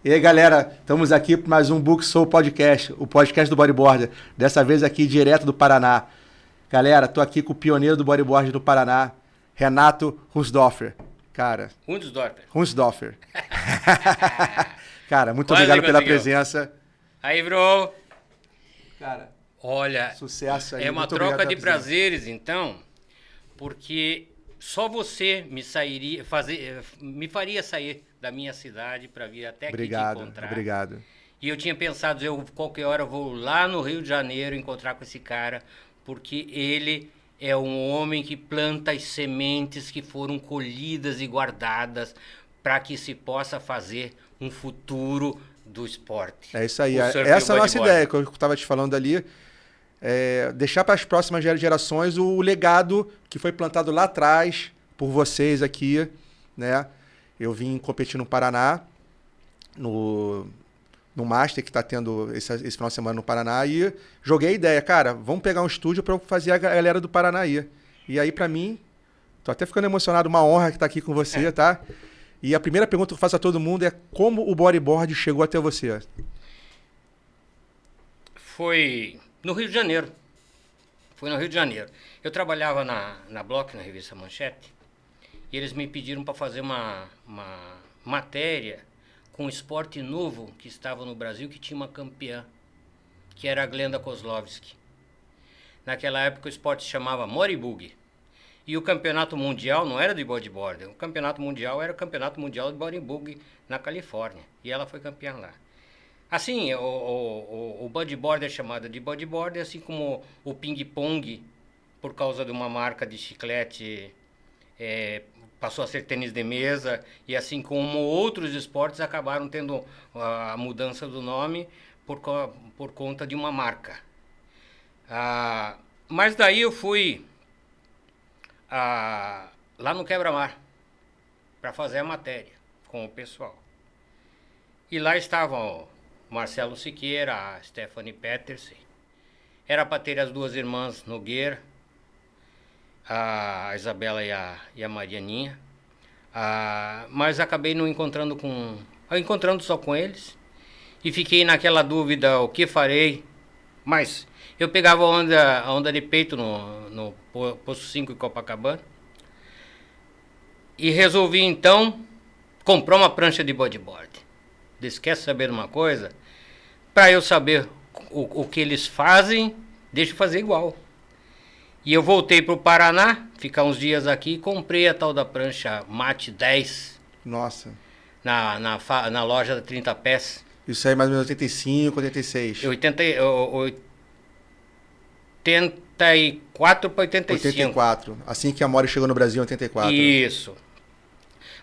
E aí, galera, estamos aqui para mais um Book Soul Podcast, o podcast do bodyboarder. Dessa vez aqui direto do Paraná. Galera, tô aqui com o pioneiro do bodyboard do Paraná, Renato Runsdorfer. Cara, Runsdorfer. Cara, muito Quase obrigado pela conseguiu. presença. Aí, bro. Cara, Olha, sucesso aí. é uma muito obrigado troca de pela presença. prazeres, então, porque só você me faria sair da minha cidade para vir até aqui te Obrigado, encontrar. obrigado. E eu tinha pensado, qualquer hora eu vou lá no Rio de Janeiro encontrar com esse cara, porque ele é um homem que planta as sementes que foram colhidas e guardadas para que se possa fazer um futuro do esporte. É isso aí. O surf e Essa é o a nossa bodyboard. ideia, que eu estava te falando ali. Deixar para as próximas gerações o legado que foi plantado lá atrás por vocês aqui, né? Eu vim competir no Paraná, no Master que está tendo esse final de semana no Paraná, e joguei a ideia, cara, vamos pegar um estúdio para fazer a galera do Paraná aí. E aí, para mim, tô até ficando emocionado, uma honra estar aqui com você, tá? E a primeira pergunta que eu faço a todo mundo é como o bodyboard chegou até você? Foi no Rio de Janeiro. Foi no Rio de Janeiro. Eu trabalhava na Block, na revista Manchete, e eles me pediram para fazer uma matéria com um esporte novo que estava no Brasil, que tinha uma campeã, que era a Glenda Kozlovski. Naquela época o esporte se chamava Moribug. E o campeonato mundial não era de bodyboard. O campeonato mundial era o campeonato mundial de bodyboard na Califórnia. E ela foi campeã lá. Assim, o bodyboard é chamado de bodyboard, assim como o ping-pong, por causa de uma marca de chiclete, passou a ser tênis de mesa, e assim como outros esportes acabaram tendo a mudança do nome por conta de uma marca. Mas daí eu fui lá no Quebra-Mar para fazer a matéria com o pessoal. E lá estavam o Marcelo Siqueira, a Stephanie Petersen. Era para ter as duas irmãs Nogueira, a Isabela e a Marianinha. Mas acabei não encontrando só com eles. E fiquei naquela dúvida, o que farei. Mas eu pegava a onda de peito no Posto 5 em Copacabana. E resolvi então comprar uma prancha de bodyboard. Quer saber de uma coisa? Para eu saber o que eles fazem, deixa eu fazer igual. E eu voltei para o Paraná, ficar uns dias aqui, e comprei a tal da prancha Mate 10 Nossa. na loja da 30 Pés. Isso aí mais ou menos 85, 86. 84 para 85. 84. Assim que a Mori chegou no Brasil em 84. Isso.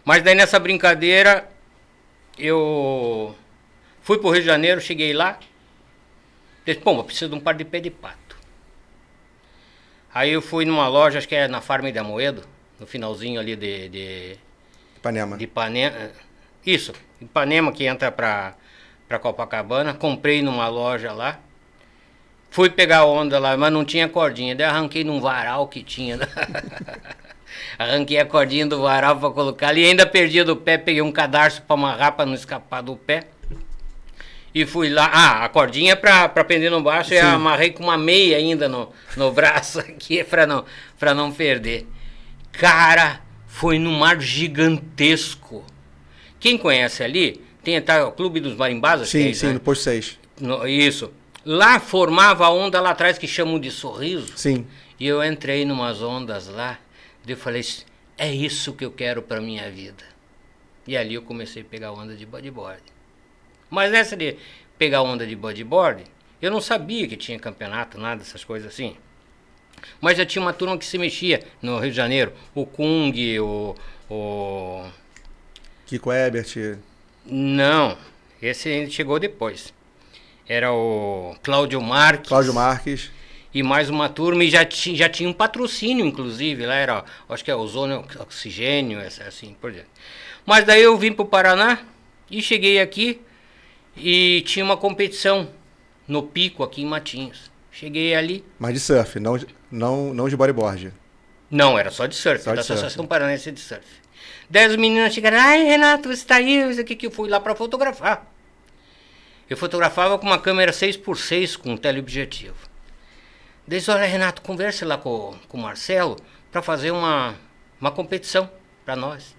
Mas daí nessa brincadeira, eu fui pro Rio de Janeiro, cheguei lá, disse, eu preciso de um par de pé de pato. Aí eu fui numa loja, acho que é na Farm de Amoedo, no finalzinho ali de Ipanema. Ipanema. Isso, Ipanema, que entra pra Copacabana. Comprei numa loja lá. Fui pegar a onda lá, mas não tinha cordinha. Daí arranquei num varal que tinha. Arranquei a cordinha do varal pra colocar ali. Ainda perdi do pé, peguei um cadarço pra amarrar pra não escapar do pé. E fui lá. A cordinha pra prender no baixo, eu amarrei com uma meia ainda no braço aqui pra não perder. Cara, foi num mar gigantesco. Quem conhece ali, tem o Clube dos Marimbás, acho que é isso, Sim, né? no posto 6. Isso. Lá formava a onda lá atrás que chamam de sorriso. Sim. E eu entrei numas ondas lá. E eu falei, é isso que eu quero pra minha vida. E ali eu comecei a pegar onda de bodyboard. Mas nessa de pegar onda de bodyboard, eu não sabia que tinha campeonato, nada dessas coisas assim. Mas já tinha uma turma que se mexia no Rio de Janeiro. O Kung, o... Kiko Ebert. Não, esse ele chegou depois. Era o Cláudio Marques. Cláudio Marques. E mais uma turma, e já tinha um patrocínio, inclusive. Lá era, acho que é Ozônio Oxigênio, assim por diante. Mas daí eu vim para o Paraná e cheguei aqui e tinha uma competição no Pico, aqui em Matinhos. Cheguei ali. Mas de surf, não de bodyboard. Não, era só de surf, Só de da surf. Associação Paranaense de Surf. Daí as meninas chegaram, ai, Renato, você tá aí? Isso aqui que eu fui lá para fotografar. Eu fotografava com uma câmera 6x6 com teleobjetivo. Daí disse, olha, Renato, converse lá com o Marcelo para fazer uma competição para nós.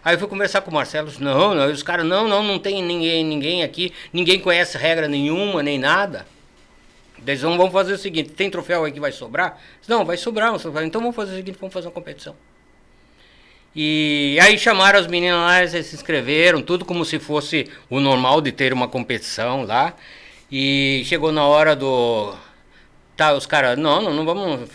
Aí eu fui conversar com o Marcelo, não, os caras, não tem ninguém aqui, ninguém conhece regra nenhuma, nem nada. Eles vamos fazer o seguinte, tem troféu aí que vai sobrar? Não, vai sobrar, então vamos fazer o seguinte, vamos fazer uma competição. E aí chamaram as meninas lá, eles se inscreveram, tudo como se fosse o normal de ter uma competição lá. E chegou na hora do... Tá, os caras, não vamos...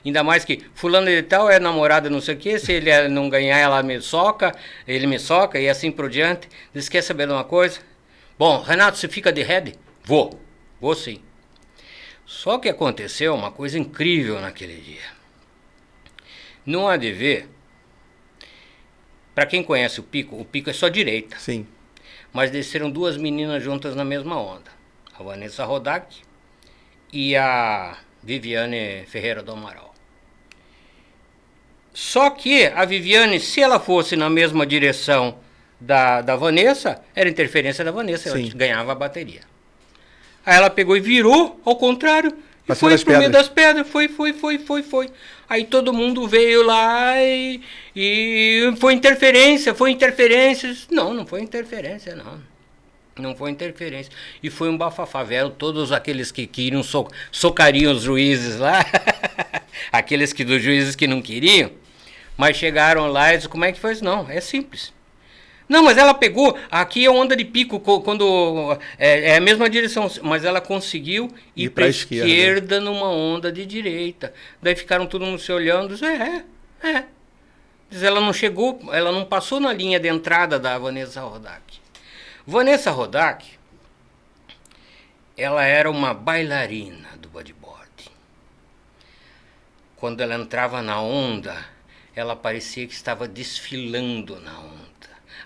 Ainda mais que fulano de tal é namorada não sei o que, se ele não ganhar ela me soca, ele me soca e assim por diante. Eles querem saber de uma coisa? Bom, Renato, você fica de head? Vou sim. Só que aconteceu uma coisa incrível naquele dia. No ADV, para quem conhece o pico é só direita. Sim. Mas desceram duas meninas juntas na mesma onda. A Vanessa Rodak e a Viviane Ferreira do Amaral. Só que a Viviane, se ela fosse na mesma direção da Vanessa, era interferência da Vanessa, ela ganhava a bateria. Aí ela pegou e virou ao contrário, e foi pro meio das pedras, foi. Aí todo mundo veio lá e foi interferência. Não foi interferência, não. Não foi interferência. E foi um bafafá, velho. Todos aqueles que queriam socariam os juízes lá, aqueles dos juízes que não queriam, mas chegaram lá e disseram, como é que foi isso? Não, é simples. Não, mas ela pegou, aqui é onda de pico, quando é a mesma direção, mas ela conseguiu ir para a esquerda numa onda de direita. Daí ficaram todo mundo se olhando, Diz, ela não chegou, ela não passou na linha de entrada da Vanessa Rodak. Vanessa Rodak, ela era uma bailarina do bodyboard. Quando ela entrava na onda, ela parecia que estava desfilando na onda.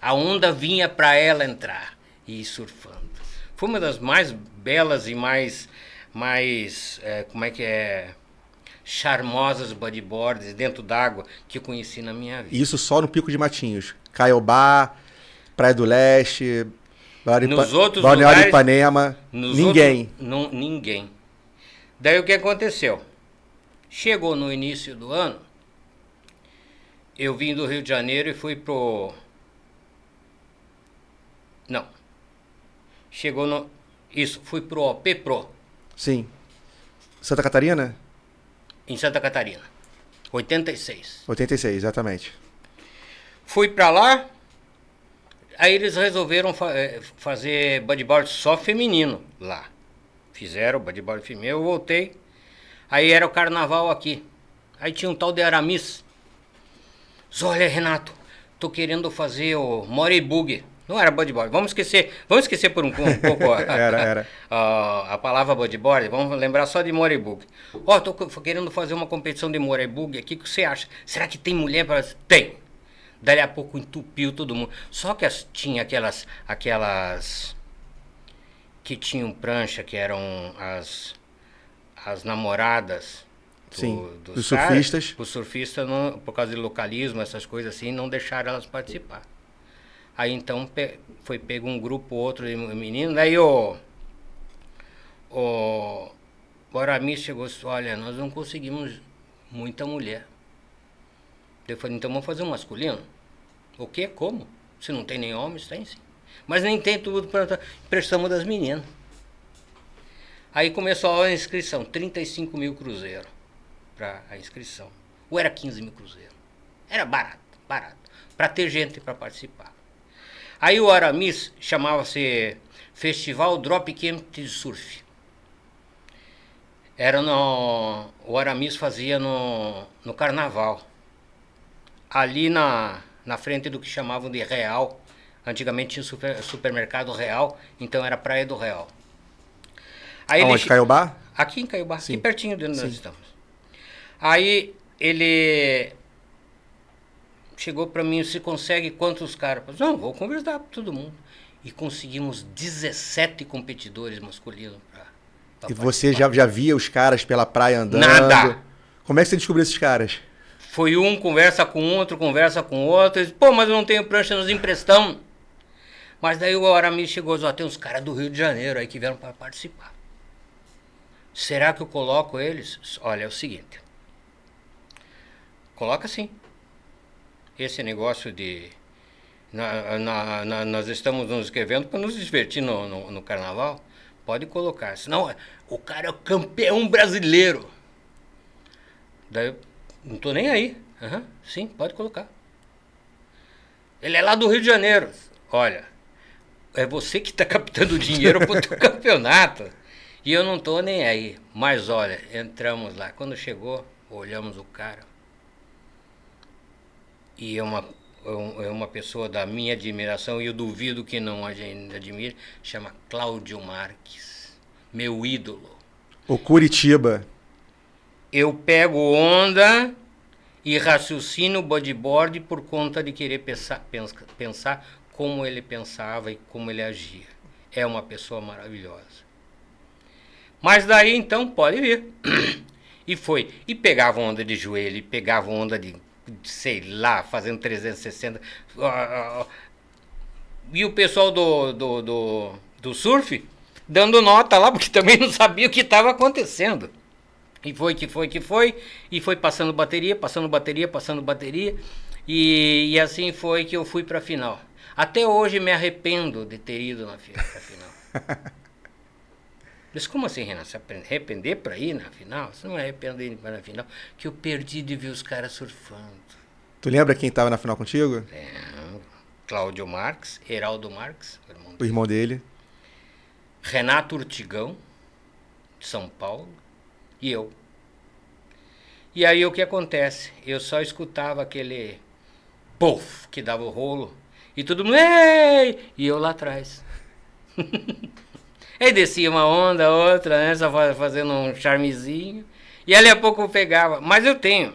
A onda vinha para ela entrar e ir surfando. Foi uma das mais belas e mais charmosas bodyboards dentro d'água que eu conheci na minha vida. Isso só no Pico de Matinhos. Caiobá, Praia do Leste, Balneário Ipanema, ninguém. Ninguém. Daí o que aconteceu? Chegou no início do ano, eu vim do Rio de Janeiro e fui pro... Não. Chegou no... Isso, fui pro OP Pro. Sim. Santa Catarina? Em Santa Catarina. 86. 86, exatamente. Fui pra lá, aí eles resolveram fazer bodyboard só feminino lá. Fizeram bodyboard feminino, eu voltei. Aí era o carnaval aqui. Aí tinha um tal de Aramis. Olha, Renato, tô querendo fazer o Morey Bug. Não era bodyboard. Vamos esquecer por um pouco era. A palavra bodyboard. Vamos lembrar só de Morey Bug. Tô querendo fazer uma competição de Morey Bug aqui. O que você acha? Será que tem mulher para... Tem. Daí a pouco entupiu todo mundo. Só que tinha aquelas que tinham prancha, que eram as namoradas dos surfistas. Os surfistas, não, por causa de localismo, essas coisas assim, não deixaram elas participar. Aí então foi pego um grupo, outro de meninos. Daí o Aramis chegou e disse, olha, nós não conseguimos muita mulher. Eu falei, então vamos fazer um masculino? O quê? Como? Se não tem nem homens, tem sim. Mas nem tem tudo, prestamos das meninas. Aí começou a inscrição, 35 mil cruzeiros para a inscrição. Ou era 15 mil cruzeiros. Era barato, para ter gente para participar. Aí o Aramis chamava-se Festival Drop Camp de Surf. O Aramis fazia no carnaval. Ali na frente do que chamavam de Real. Antigamente tinha supermercado Real, então era Praia do Real. Aí onde, Caiobá? Aqui em Caiobá, Sim. aqui pertinho de onde nós estamos. Aí ele chegou para mim, você consegue quantos caras? Eu falei, não, vou conversar com todo mundo. E conseguimos 17 competidores masculinos pra E você já via os caras pela praia andando? Nada! Como é que você descobriu esses caras? Foi um, conversa com outro. Diz, pô, mas eu não tenho prancha, nos emprestamos. Mas daí o Aramis chegou e disse, ó, tem uns caras do Rio de Janeiro aí que vieram para participar. Será que eu coloco eles? Olha, é o seguinte. Coloca sim. Esse negócio de... nós estamos nos inscrevendo para nos divertir no carnaval. Pode colocar. Senão, o cara é o campeão brasileiro. Daí eu não tô nem aí. Uhum, sim, pode colocar. Ele é lá do Rio de Janeiro. Olha, é você que está captando dinheiro para o teu campeonato. E eu não tô nem aí. Mas olha, entramos lá. Quando chegou, olhamos o cara. E é uma pessoa da minha admiração, e eu duvido que não admire, chama Cláudio Marques, meu ídolo. O Curitiba. Eu pego onda e raciocino bodyboard por conta de querer pensar como ele pensava e como ele agia. É uma pessoa maravilhosa. Mas daí então pode vir. E foi. E pegava onda de joelho, e pegava onda de sei lá, fazendo 360. E o pessoal do surf dando nota lá, porque também não sabia o que estava acontecendo. E foi, e foi passando bateria. E assim foi que eu fui para a final. Até hoje me arrependo de ter ido na final. Mas como assim, Renato? Se arrepender para ir na final? Você não é arrepender de ir na final? Que eu perdi de ver os caras surfando. Tu lembra quem estava na final contigo? Cláudio Marques, Heraldo Marques, o irmão dele. Renato Urtigão, de São Paulo, e eu. E aí o que acontece? Eu só escutava aquele pof que dava o rolo, e todo mundo, ei! E eu lá atrás. Aí descia uma onda, outra, né? Só fazendo um charmezinho. E ali a pouco eu pegava. Mas eu tenho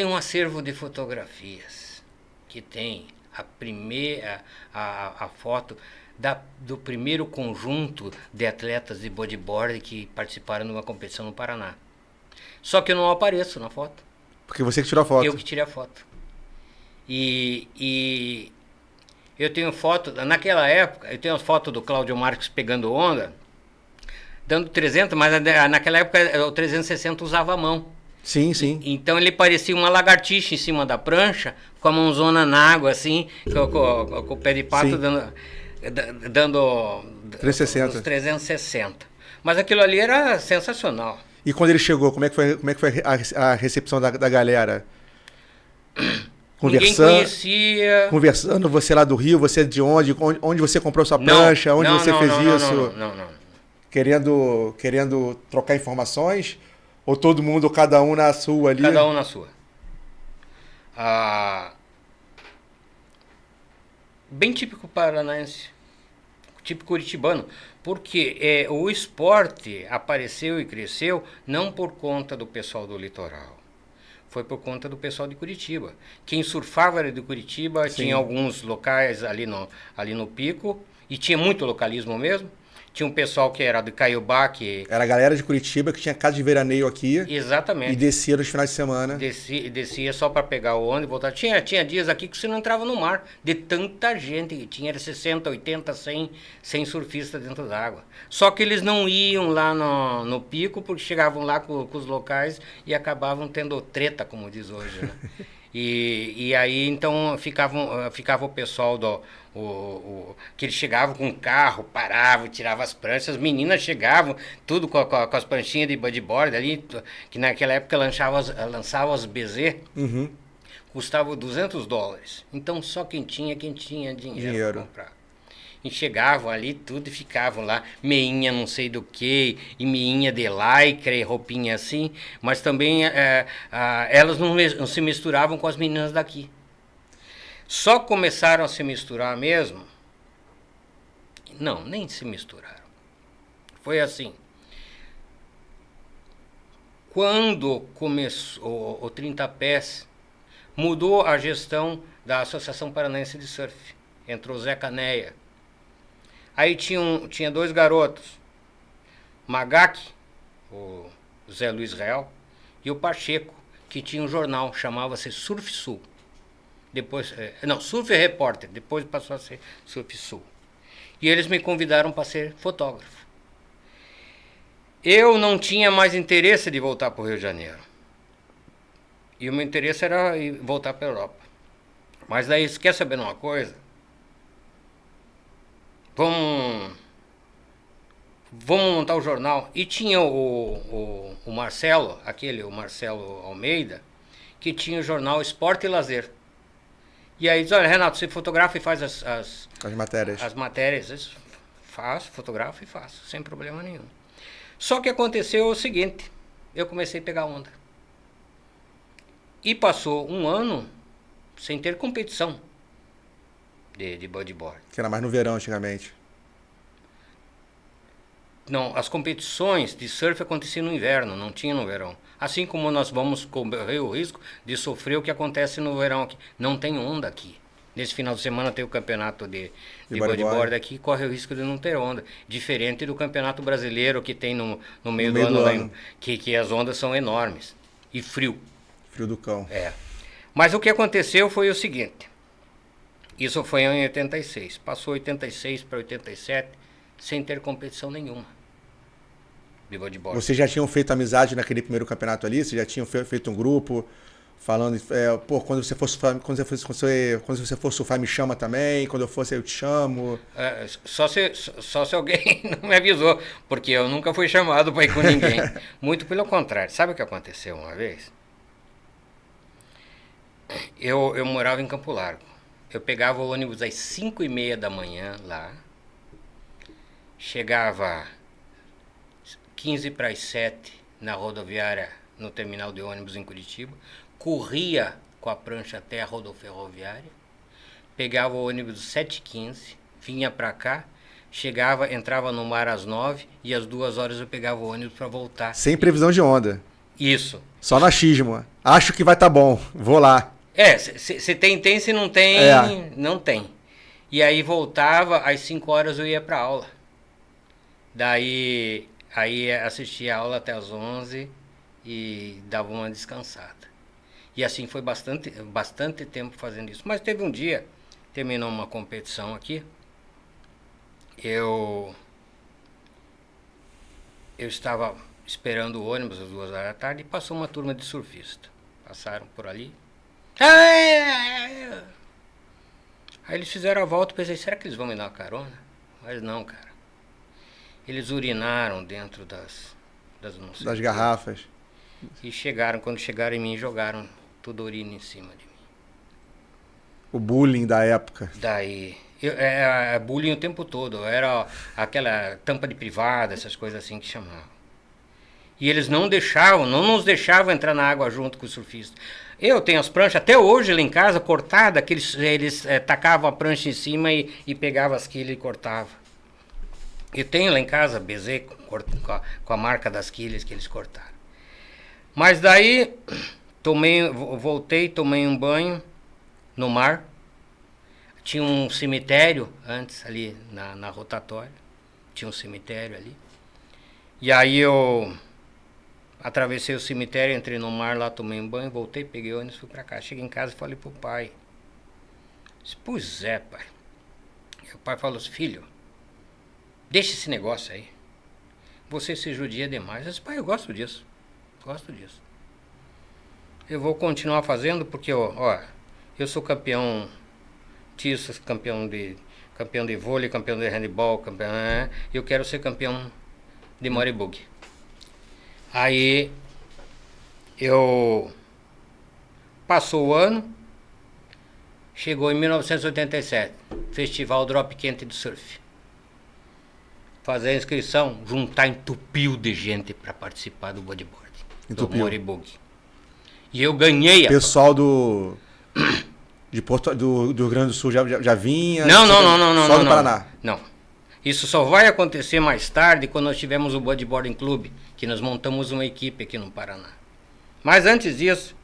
um acervo de fotografias que tem a foto do primeiro conjunto de atletas de bodyboard que participaram de uma competição no Paraná. Só que eu não apareço na foto. Porque você que tirou a foto. Eu que tirei a foto. E eu tenho foto, naquela época, eu tenho as fotos do Cláudio Marques pegando onda, dando 300, mas naquela época o 360 usava a mão. Sim, sim. Então ele parecia uma lagartixa em cima da prancha, com a mãozona na água, assim, com o pé de pato dando 360. Mas aquilo ali era sensacional. E quando ele chegou, como é que foi a recepção da galera? Ninguém conhecia. Conversando, você lá do Rio, você de onde você comprou sua prancha, onde você fez isso? Não. Querendo trocar informações? Ou todo mundo, cada um na sua ali? Cada um na sua. Bem típico paranaense, típico curitibano, porque o esporte apareceu e cresceu não por conta do pessoal do litoral. Foi por conta do pessoal de Curitiba. Quem surfava era de Curitiba, sim. Tinha alguns locais ali no Pico, e tinha muito localismo mesmo. Tinha um pessoal que era de Caiobá, que... Era a galera de Curitiba que tinha casa de veraneio aqui. Exatamente. E descia nos finais de semana. Descia só para pegar o ônibus e voltar. Tinha dias aqui que você não entrava no mar, de tanta gente que tinha, era 60, 80, 100 surfistas dentro d'água. Só que eles não iam lá no Pico, porque chegavam lá com os locais e acabavam tendo treta, como diz hoje, né? E aí, então, ficava o pessoal que eles chegavam com o carro, paravam, tiravam as pranchas, as meninas chegavam, tudo com as pranchinhas de bodyboard ali, que naquela época lançavam as BZ, custava $200. Então, só quem tinha dinheiro para comprar. E chegavam ali tudo e ficavam lá, meinha não sei do que, e meinha de lycra e roupinha assim, mas também elas não se misturavam com as meninas daqui. Só começaram a se misturar mesmo? Não, nem se misturaram. Foi assim. Quando começou o 30 Pés, mudou a gestão da Associação Paranaense de Surf. Entrou o Zé Caneia. Aí tinha dois garotos, Magac, o Zé Luiz Real, e o Pacheco, que tinha um jornal, chamava-se Surf Sul. Depois, não, Surf Repórter, depois passou a ser Surf Sul. E eles me convidaram para ser fotógrafo. Eu não tinha mais interesse de voltar para o Rio de Janeiro. E o meu interesse era voltar para a Europa. Mas daí, você quer saber uma coisa? Vamos montar o jornal. E tinha o Marcelo, o Marcelo Almeida, que tinha o jornal Esporte e Lazer. E aí diz, olha, Renato, você fotografa e faz as matérias. As matérias. Faço, fotografo e faço, sem problema nenhum. Só que aconteceu o seguinte, eu comecei a pegar onda. E passou um ano sem ter competição de bodyboard. Que era mais no verão, antigamente. Não, as competições de surf aconteciam no inverno, não tinha no verão. Assim como nós vamos correr o risco de sofrer o que acontece no verão aqui. Não tem onda aqui. Nesse final de semana tem o campeonato de bodyboard aqui, corre o risco de não ter onda. Diferente do campeonato brasileiro que tem no meio do ano. Que as ondas são enormes. E frio. Frio do cão. É. Mas o que aconteceu foi o seguinte. Isso foi em 86. Passou 86 para 87 sem ter competição nenhuma de bodyboard. Vocês já tinham feito amizade naquele primeiro campeonato ali? Vocês já tinham feito um grupo falando, quando você for surfar me chama também, quando eu for eu te chamo. Só se alguém não me avisou, porque eu nunca fui chamado para ir com ninguém. Muito pelo contrário. Sabe o que aconteceu uma vez? Eu morava em Campo Largo. Eu pegava o ônibus às 5h30 da manhã lá, chegava 15 para as 7 na rodoviária, no terminal de ônibus em Curitiba, corria com a prancha até a rodoferroviária, pegava o ônibus 7h15, vinha para cá, chegava, entrava no mar às 9 e às 2 horas eu pegava o ônibus para voltar. Sem previsão de onda. Isso. Só no achismo. Acho que vai estar bom, vou lá. Se tem, se não tem, não tem. E aí voltava, às 5 horas eu ia para aula. Daí aí assistia a aula até às 11 e dava uma descansada. E assim foi bastante tempo fazendo isso. Mas teve um dia, terminou uma competição aqui, eu estava esperando o ônibus às 2 horas da tarde e passou uma turma de surfistas. Passaram por ali. Aí eles fizeram a volta e pensei, será que eles vão me dar uma carona? Mas não, cara. Eles urinaram dentro das garrafas. E quando chegaram em mim, jogaram tudo urina em cima de mim. O bullying da época. Daí, bullying o tempo todo. Era aquela tampa de privada, essas coisas assim que chamavam. E eles não nos deixavam entrar na água junto com os surfistas. Eu tenho as pranchas, até hoje lá em casa, cortadas, que eles tacavam a prancha em cima e pegavam as quilhas e cortavam. Eu tenho lá em casa BZ com a marca das quilhas que eles cortaram. Mas daí, voltei, tomei um banho no mar. Tinha um cemitério antes ali na rotatória. Tinha um cemitério ali. E aí eu atravessei o cemitério, entrei no mar lá, tomei um banho, voltei, peguei o ônibus, fui pra cá. Cheguei em casa e falei pro pai. Disse, pois é, pai. E o pai falou assim, filho, deixa esse negócio aí. Você se judia demais. Eu disse, pai, eu gosto disso. Gosto disso. Eu vou continuar fazendo porque, eu sou campeão disso, campeão de vôlei, campeão de handebol, eu quero ser campeão de moribug. Aí, passou o ano, chegou em 1987, Festival Drop Quente de Surf. Fazer a inscrição, entupiu de gente para participar do bodyboard, do moribug. E eu ganhei. Pessoal do Rio Grande do Sul já vinha? Não. Só do Paraná? Não. Isso só vai acontecer mais tarde, quando nós tivemos o Bodyboarding Club, que nós montamos uma equipe aqui no Paraná. Mas antes disso,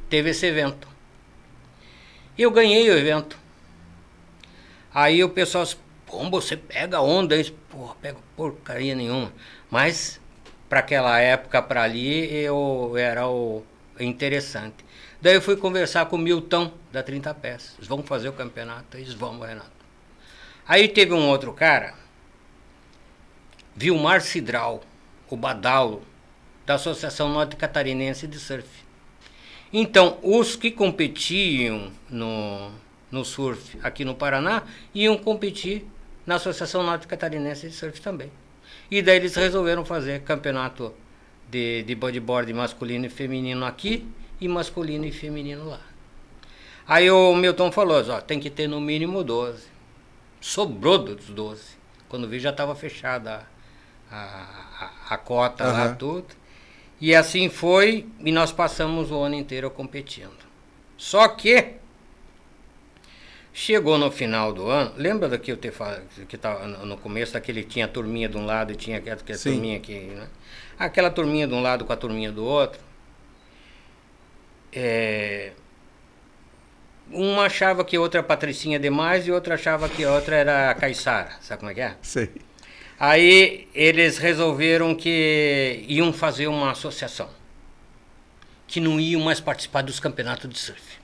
teve esse evento. Eu ganhei o evento. Aí o pessoal disse, pô, você pega onda? Eu disse, pô, pego porcaria nenhuma. Mas, para aquela época, para ali, eu era o interessante. Daí eu fui conversar com o Milton, da 30 Pés. Eles vão fazer o campeonato? Eles vão, Renato. Aí teve um outro cara, Vilmar Cidral, o Badalo, da Associação Norte Catarinense de Surf. Então, os que competiam no surf aqui no Paraná iam competir na Associação Norte Catarinense de Surf também. E daí eles resolveram fazer campeonato de bodyboard masculino e feminino aqui e masculino e feminino lá. Aí o Milton falou, ó, tem que ter no mínimo 12. Sobrou dos 12. Quando vi já estava fechada a cota lá, tudo. E assim foi, e nós passamos o ano inteiro competindo. Só que chegou no final do ano, lembra do que eu te falei, que tava no começo, daquele tinha a turminha de um lado e tinha aquela turminha aqui, né? Aquela turminha de um lado com a turminha do outro. Uma achava que a outra era Patricinha demais e outra achava que a outra era a Caiçara. Sabe como é que é? Sei. Aí eles resolveram que iam fazer uma associação, que não iam mais participar dos campeonatos de surf.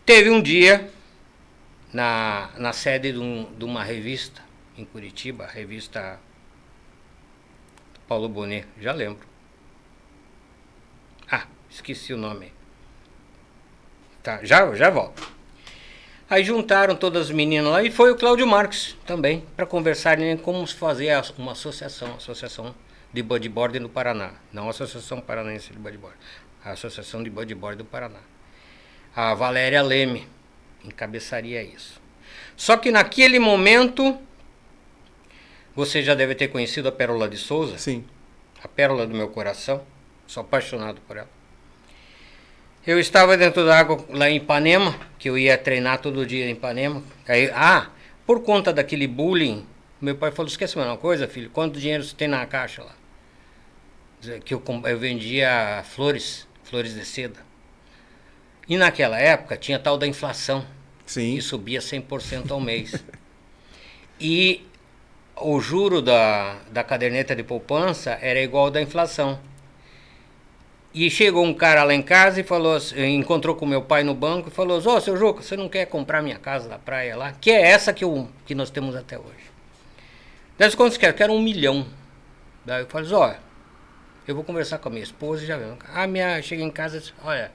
Teve um dia, na sede de uma revista em Curitiba, a revista Paulo Bonet, já lembro. Ah, esqueci o nome. Tá, já volto. Aí juntaram todas as meninas lá e foi o Cláudio Marques também, para conversarem como fazer uma associação de bodyboard no Paraná. Não a Associação Paranaense de Bodyboard, a Associação de Bodyboard do Paraná. A Valéria Leme encabeçaria isso. Só que naquele momento, você já deve ter conhecido a Pérola de Souza. Sim. A pérola do meu coração. Sou apaixonado por ela. Eu estava dentro da água lá em Ipanema, que eu ia treinar todo dia em Ipanema. Aí, por conta daquele bullying, meu pai falou, esquece uma coisa, filho, quanto dinheiro você tem na caixa lá? Que eu vendia flores de seda. E naquela época tinha tal da inflação. Sim. Que subia 100% ao mês. E o juro da caderneta de poupança era igual ao da inflação. E chegou um cara lá em casa e falou, encontrou com meu pai no banco e falou, seu Juca, você não quer comprar minha casa da praia lá? Que é essa que nós temos até hoje. Daí quantos quer? Eu quero 1 milhão. Daí eu falei, eu vou conversar com a minha esposa e já viu. Chega em casa e disse, olha,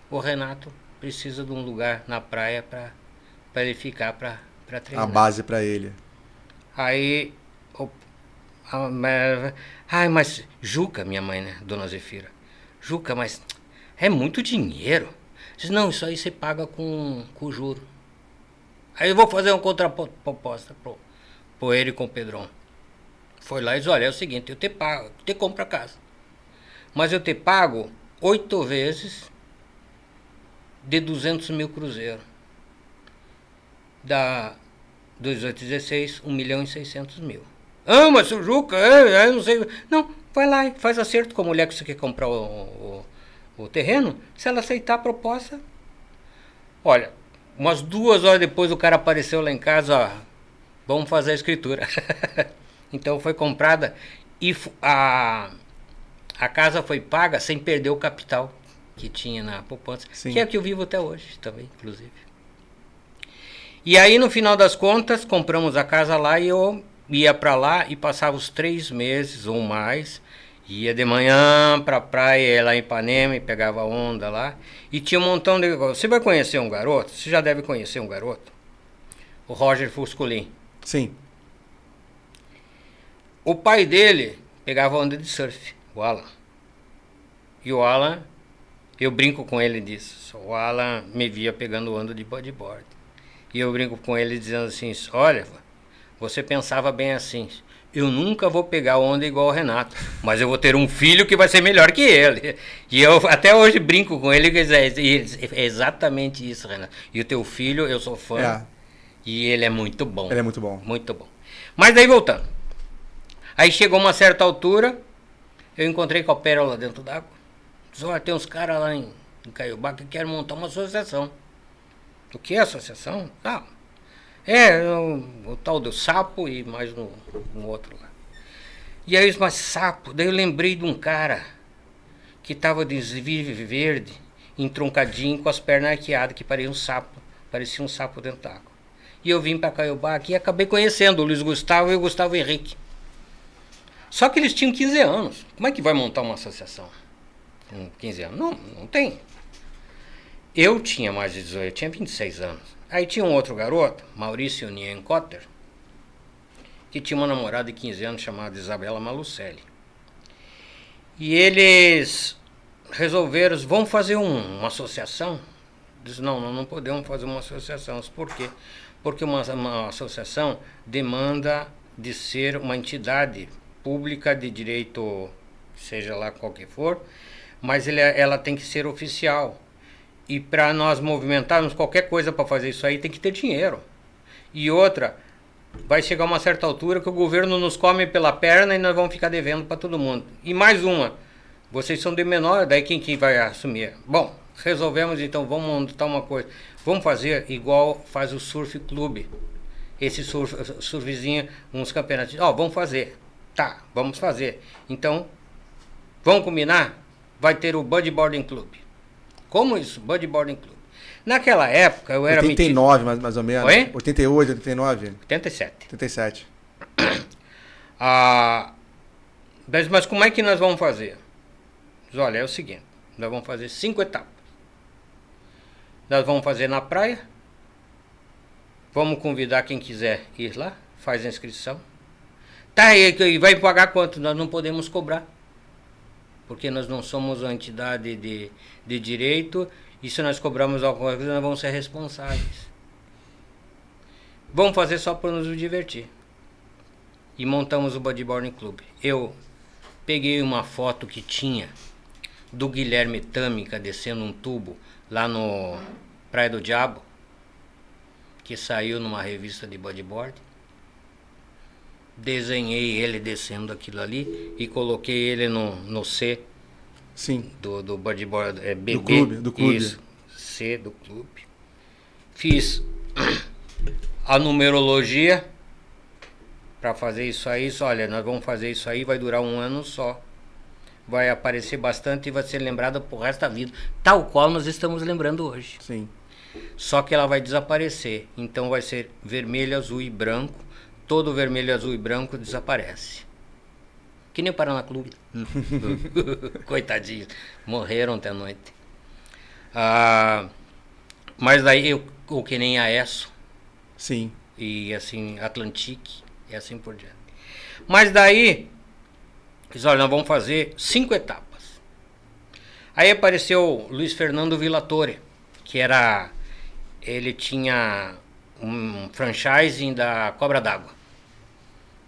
o Renato precisa de um lugar na praia para ele ficar para treinar. A base para ele. Aí, mas Juca, minha mãe, né, dona Zefira, Juca, mas é muito dinheiro. Diz, não, isso aí você paga com juro. Aí eu vou fazer uma contraproposta pro ele e com o Pedrão. Foi lá e disse, olha, é o seguinte, eu te pago, te compro a casa. Mas eu te pago 8 vezes de 200 mil cruzeiros. Dá 2,816, 1.600.000. Mas seu Juca, eu não sei. Não, vai lá e faz acerto com a mulher que você quer comprar o terreno. Se ela aceitar a proposta, olha, umas 2 horas depois o cara apareceu lá em casa, vamos fazer a escritura. Então foi comprada e a casa foi paga sem perder o capital que tinha na poupança. Sim. Que é que eu vivo até hoje também, inclusive. E aí no final das contas compramos a casa lá e eu ia para lá e passava os 3 meses ou mais, ia de manhã pra praia lá em Ipanema e pegava onda lá, e tinha um montão de... Você vai conhecer um garoto? Você já deve conhecer um garoto? O Roger Fuscolin. Sim. O pai dele pegava onda de surf, o Alan. E o Alan, eu brinco com ele disso, o Alan me via pegando onda de bodyboard. E eu brinco com ele dizendo assim, olha, você pensava bem assim, eu nunca vou pegar onda igual o Renato, mas eu vou ter um filho que vai ser melhor que ele. E eu até hoje brinco com ele, é exatamente isso, Renato. E o teu filho, eu sou fã, e ele é muito bom. Ele é muito bom. Muito bom. Mas daí voltando. Aí chegou uma certa altura, eu encontrei com a Pérola dentro d'água. Disse, olha, tem uns caras lá em Caiobá que querem montar uma associação. O que é associação? O tal do Sapo e mais um outro lá. E aí, mas Sapo, daí eu lembrei de um cara que estava de verde, entroncadinho, com as pernas arqueadas, que parecia um sapo dentro d'água. E eu vim para Caiobá aqui e acabei conhecendo o Luiz Gustavo e o Gustavo Henrique. Só que eles tinham 15 anos. Como é que vai montar uma associação com 15 anos? Não tem. Eu tinha mais de 18, eu tinha 26 anos. Aí tinha um outro garoto, Maurício Nienkotter, que tinha uma namorada de 15 anos chamada Isabela Malucelli. E eles resolveram, vamos fazer uma associação? Diz, não podemos fazer uma associação. Por quê? Porque uma associação demanda de ser uma entidade pública de direito, seja lá qual que for, mas ela tem que ser oficial. E para nós movimentarmos qualquer coisa para fazer isso aí, tem que ter dinheiro. E outra, vai chegar uma certa altura que o governo nos come pela perna e nós vamos ficar devendo para todo mundo. E mais uma, vocês são de menor, daí quem vai assumir? Bom, resolvemos então, vamos montar uma coisa. Vamos fazer igual faz o Surf Clube. Esse surfzinho, uns campeonatos. Vamos fazer. Tá, vamos fazer. Então, vamos combinar? Vai ter o Bodyboarding Club. Como isso? Bodyboarding Club. Naquela época eu era 89, mais ou menos. Oi? 88, 89? 87. 87. Mas como é que nós vamos fazer? Olha, é o seguinte. Nós vamos fazer 5 etapas. Nós vamos fazer na praia. Vamos convidar quem quiser ir lá. Faz a inscrição. Tá, e vai pagar quanto? Nós não podemos cobrar. Porque nós não somos uma entidade de direito. E se nós cobrarmos alguma coisa, nós vamos ser responsáveis. Vamos fazer só para nos divertir. E montamos o Bodyboarding Club. Eu peguei uma foto que tinha do Guilherme Tâmica descendo um tubo lá no Praia do Diabo, que saiu numa revista de bodyboard. Desenhei ele descendo aquilo ali e coloquei ele no C. Sim. Do bodyboard, BB. Do clube. Isso, C do clube. Fiz a numerologia para fazer isso aí. Olha, nós vamos fazer isso aí, vai durar 1 ano só. Vai aparecer bastante e vai ser lembrada pro resto da vida, tal qual nós estamos lembrando hoje. Sim. Só que ela vai desaparecer. Então vai ser vermelho, azul e branco. Todo vermelho, azul e branco desaparece. Que nem o Paraná Clube. Coitadinhos. Morreram ontem à noite. Mas daí o que nem a ESSO. Sim. E assim, Atlantique. E assim por diante. Mas daí, olha, nós vamos fazer 5 etapas. Aí apareceu Luiz Fernando Villatore, que ele tinha um franchising da Cobra d'Água.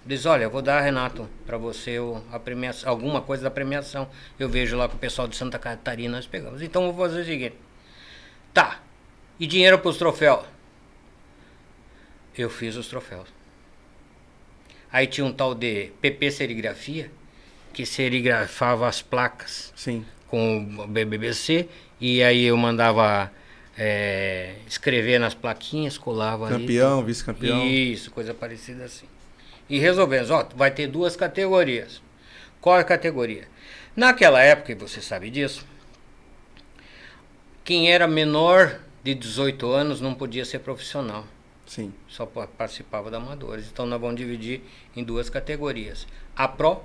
Diz, olha, eu vou dar, Renato, para você a premiação, alguma coisa da premiação. Eu vejo lá com o pessoal de Santa Catarina, nós pegamos. Então vou fazer o seguinte. Tá, e dinheiro para os troféus? Eu fiz os troféus. Aí tinha um tal de PP Serigrafia, que serigrafava as placas. Sim. Com o BBBC, e aí eu mandava escrever nas plaquinhas, colava ali. Campeão, vice-campeão. Isso, coisa parecida assim. E resolvemos, vai ter 2 categorias. Qual é a categoria? Naquela época, e você sabe disso, quem era menor de 18 anos não podia ser profissional. Sim. Só participava da amadores. Então nós vamos dividir em 2 categorias. A Pro,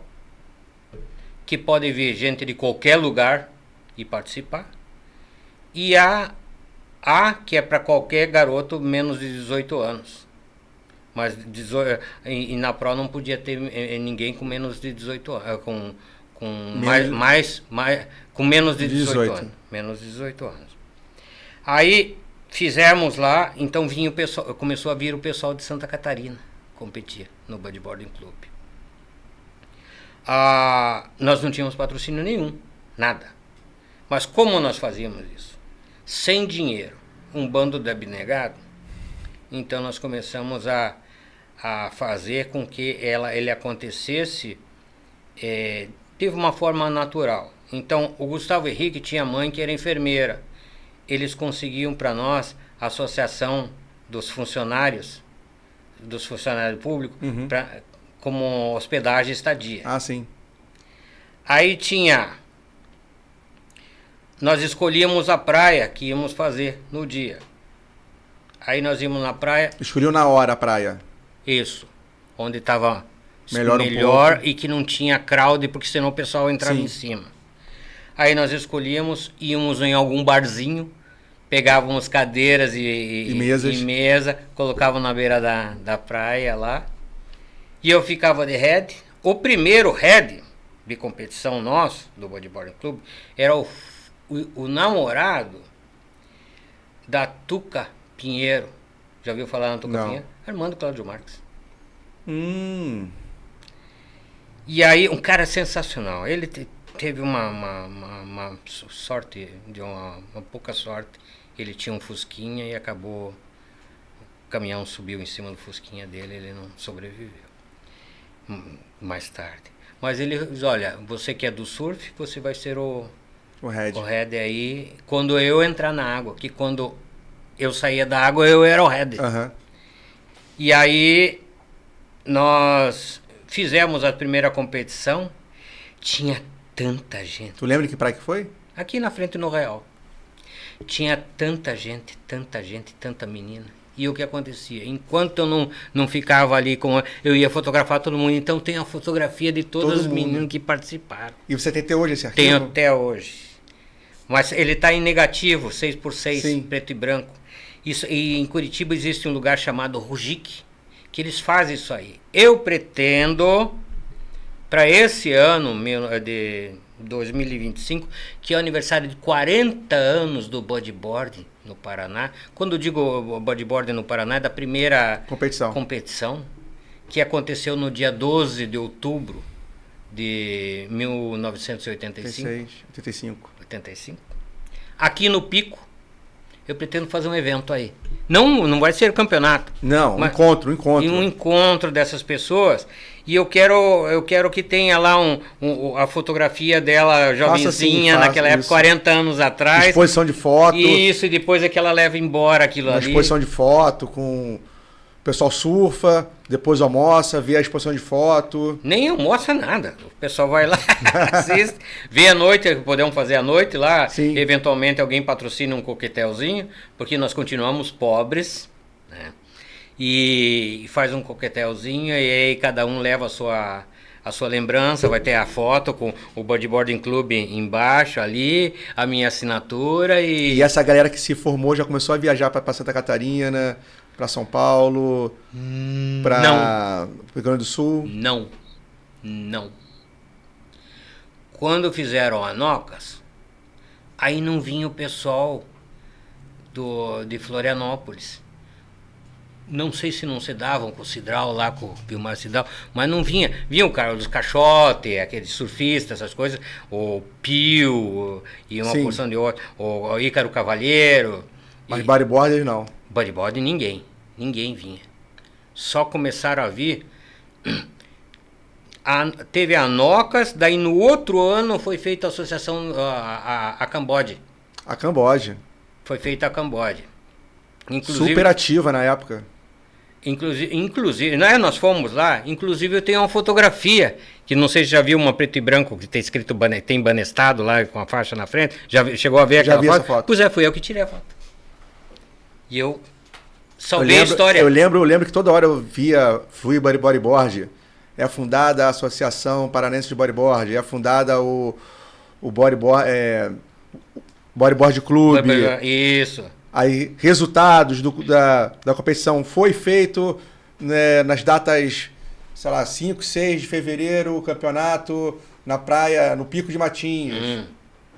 que pode vir gente de qualquer lugar e participar. E a que é para qualquer garoto menos de 18 anos. Mas e na Pro não podia ter ninguém com menos de 18 anos. Com menos de 18 anos. Menos de 18 anos. Aí fizemos lá, então começou a vir o pessoal de Santa Catarina competir no Bodyboarding Club. Nós não tínhamos patrocínio nenhum, nada. Mas como nós fazíamos isso? Sem dinheiro, um bando de abnegado. Então nós começamos a fazer com que ele acontecesse de uma forma natural. Então o Gustavo Henrique tinha mãe que era enfermeira. Eles conseguiam para nós a associação dos funcionários públicos, como hospedagem e estadia. Sim. Aí tinha nós escolhíamos a praia que íamos fazer no dia. Aí nós íamos na praia. Escolheu na hora a praia. Isso. Onde estava Melhor e que não tinha crowd, porque senão o pessoal entrava Sim. em cima. Aí nós escolhíamos, íamos em algum barzinho, pegávamos cadeiras e mesa, colocavam na beira da praia lá. E eu ficava de head. O primeiro head de competição nosso, do Bodyboarding Club, era o namorado da Tuca Pinheiro. Já ouviu falar na Tuca Pinheiro? Armando Cláudio Marques. E aí, um cara sensacional. Ele teve uma sorte, de uma pouca sorte. Ele tinha um Fusquinha e acabou... O caminhão subiu em cima do Fusquinha dele, ele não sobreviveu. Mais tarde. Mas ele diz, olha, você que é do surf, você vai ser o head aí quando eu entrar na água. Que quando eu saía da água, eu era o head. E aí, nós fizemos a primeira competição. Tinha tanta gente. Tu lembra que praia que foi? Aqui na frente no Real. Tinha tanta gente, tanta menina. E o que acontecia? Enquanto eu não ficava ali eu ia fotografar todo mundo. Então tem a fotografia de todos os meninos que participaram. E você tem até hoje esse arquivo? Tenho até hoje. Mas ele está em negativo, 6x6, Sim. preto e branco. Isso, e em Curitiba existe um lugar chamado Rujic, que eles fazem isso aí. Eu pretendo, para esse ano de 2025, que é o aniversário de 40 anos do bodyboard no Paraná. Quando eu digo bodyboard no Paraná, é da primeira competição, que aconteceu no dia 12 de outubro de 1985. 85. Aqui no Pico, eu pretendo fazer um evento aí. Não vai ser campeonato. Não, encontro. Um encontro dessas pessoas. E eu quero que tenha lá a fotografia dela jovenzinha, naquela época, 40 anos atrás. Exposição de foto. Isso, e depois é que ela leva embora aquilo ali. Exposição de foto, com o pessoal surfa, depois almoça, vê a exposição de foto. Nem almoça nada. O pessoal vai lá, assiste, vê à noite, podemos fazer à noite lá. Sim. Eventualmente alguém patrocina um coquetelzinho, porque nós continuamos pobres, né? E faz um coquetelzinho e aí cada um leva a sua lembrança, vai ter a foto com o Bodyboarding Club embaixo ali, a minha assinatura e essa galera que se formou já começou a viajar para Santa Catarina, para São Paulo, para Rio Grande do Sul? Não. Quando fizeram a Nocas, aí não vinha o pessoal de Florianópolis. Não sei se não se davam com o Cidral lá, com o Vilmar Cidral, mas não vinha. Vinha o Carlos Caixote, aqueles surfistas, essas coisas, o Pio e uma porção de outros, o Ícaro Cavalheiro. Mas bodyboarders não? Bodyboard ninguém vinha. Só começaram a vir. Teve a Nocas, daí no outro ano foi feita a associação, a Camboja. A Camboja. Foi feita a Camboja. Inclusive, super ativa na época. Inclusive, nós fomos lá, inclusive eu tenho uma fotografia, que não sei se já viu uma preto e branco, que tem escrito, tem banestado lá com a faixa na frente, já chegou a ver aquela foto? Essa foto? Pois é, fui eu que tirei a foto. E eu salvei a história. Eu lembro que toda hora eu via Fui Bodyboard, é fundada a Associação Paranense de Bodyboard, é fundada o Bodyboard Club. Isso. Aí, resultados da competição foi feito, né, nas datas, sei lá, 5, 6 de fevereiro, o campeonato na praia, no Pico de Matinhos.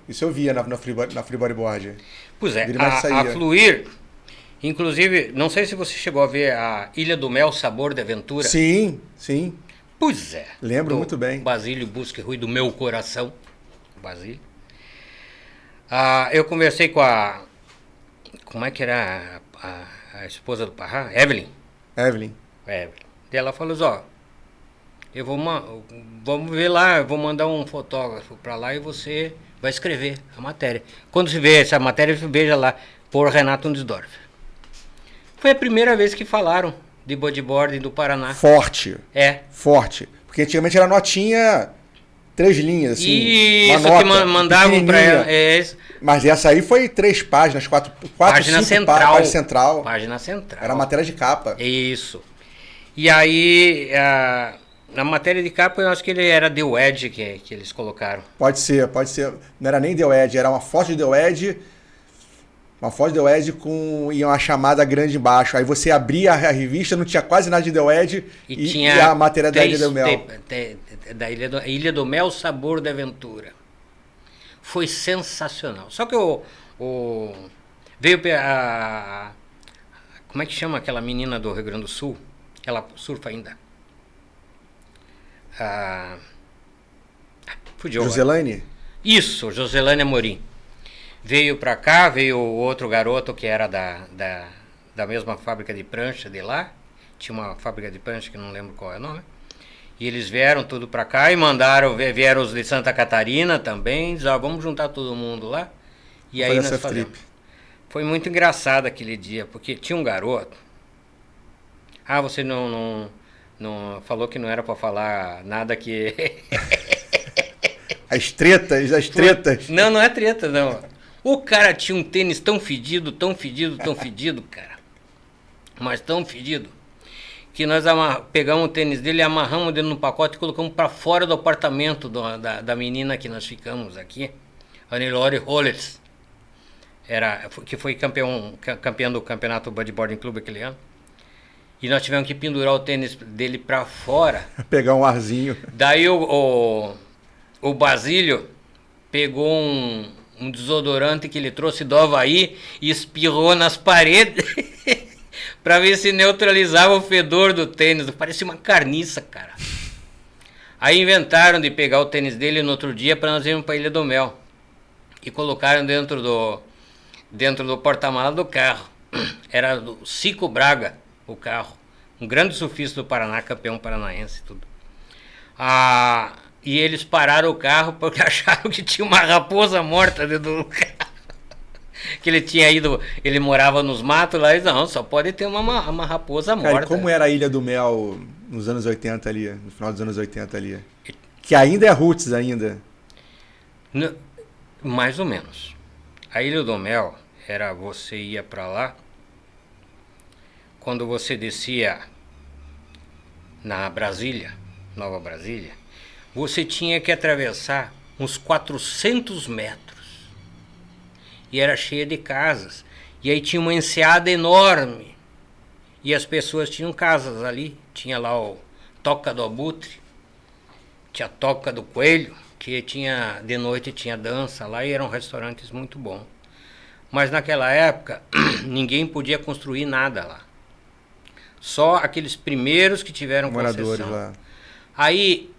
Isso eu via na Free Bodyboard. Pois é, a Fluir, inclusive, não sei se você chegou a ver a Ilha do Mel, Sabor de Aventura. Sim. Pois é. Lembro muito bem. Basílio Busque Rui, do meu coração. Basílio. Eu conversei com como é que era a esposa do Parrá? Evelyn. E ela falou assim, vamos ver lá, eu vou mandar um fotógrafo para lá e você vai escrever a matéria. Quando se vê essa matéria, veja lá, por Renato Nussdorf. Foi a primeira vez que falaram de bodyboarding do Paraná. Forte. É. Forte. Porque antigamente era notinha 3 linhas, assim. Isso, uma que nota, mandavam para ela. Mas essa aí foi 3 páginas, 4, Página 5 central. páginas central. Página central. Era matéria de capa. Isso. E aí, na matéria de capa, eu acho que ele era The Wedge que eles colocaram. Pode ser. Não era nem The Wedge, era uma foto de The Wedge. Uma foto de The Wedge com uma chamada grande embaixo. Aí você abria a revista, não tinha quase nada de The Wedge e a matéria da Ilha do Mel. Da Ilha do Mel, Sabor da Aventura. Foi sensacional. Só que veio como é que chama aquela menina do Rio Grande do Sul? Ela surfa ainda. Fugiu. Joselane? Isso, Joselane Amorim. Veio pra cá, veio outro garoto que era da mesma fábrica de prancha de lá. Tinha uma fábrica de prancha que não lembro qual é o nome. E eles vieram tudo pra cá e vieram os de Santa Catarina também. Diziam, vamos juntar todo mundo lá. E aí nós fazemos. Foi muito engraçado aquele dia, porque tinha um garoto. Você não falou que não era pra falar nada que... As tretas. Não é treta, não. O cara tinha um tênis tão fedido, cara. Mas tão fedido, que nós pegamos o tênis dele, amarramos dentro no pacote e colocamos para fora do apartamento da menina que nós ficamos aqui, a Nelore Rollers, que foi campeão do campeonato Bodyboarding Club aquele ano. E nós tivemos que pendurar o tênis dele para fora. Pegar um arzinho. Daí o Basílio pegou um desodorante que ele trouxe do Havaí e espirrou nas paredes para ver se neutralizava o fedor do tênis. Parecia uma carniça, cara. Aí inventaram de pegar o tênis dele no outro dia para nós irmos para Ilha do Mel. E colocaram dentro do porta-malas do carro. Era do Cico Braga, o carro. Um grande surfista do Paraná, campeão paranaense e tudo. E eles pararam o carro porque acharam que tinha uma raposa morta dentro do carro. Que ele morava nos matos lá e não, só pode ter uma raposa morta. Cara, e como era a Ilha do Mel nos anos 80 ali, no final dos anos 80 ali? Que ainda é roots ainda. Mais ou menos. A Ilha do Mel você ia pra lá, quando você descia na Brasília, Nova Brasília, você tinha que atravessar uns 400 metros. E era cheia de casas. E aí tinha uma enseada enorme. E as pessoas tinham casas ali. Tinha lá o Toca do Abutre. Tinha a Toca do Coelho. Que de noite tinha dança lá e eram restaurantes muito bons. Mas naquela época, ninguém podia construir nada lá. Só aqueles primeiros que tiveram moradores concessão. Lá. Aí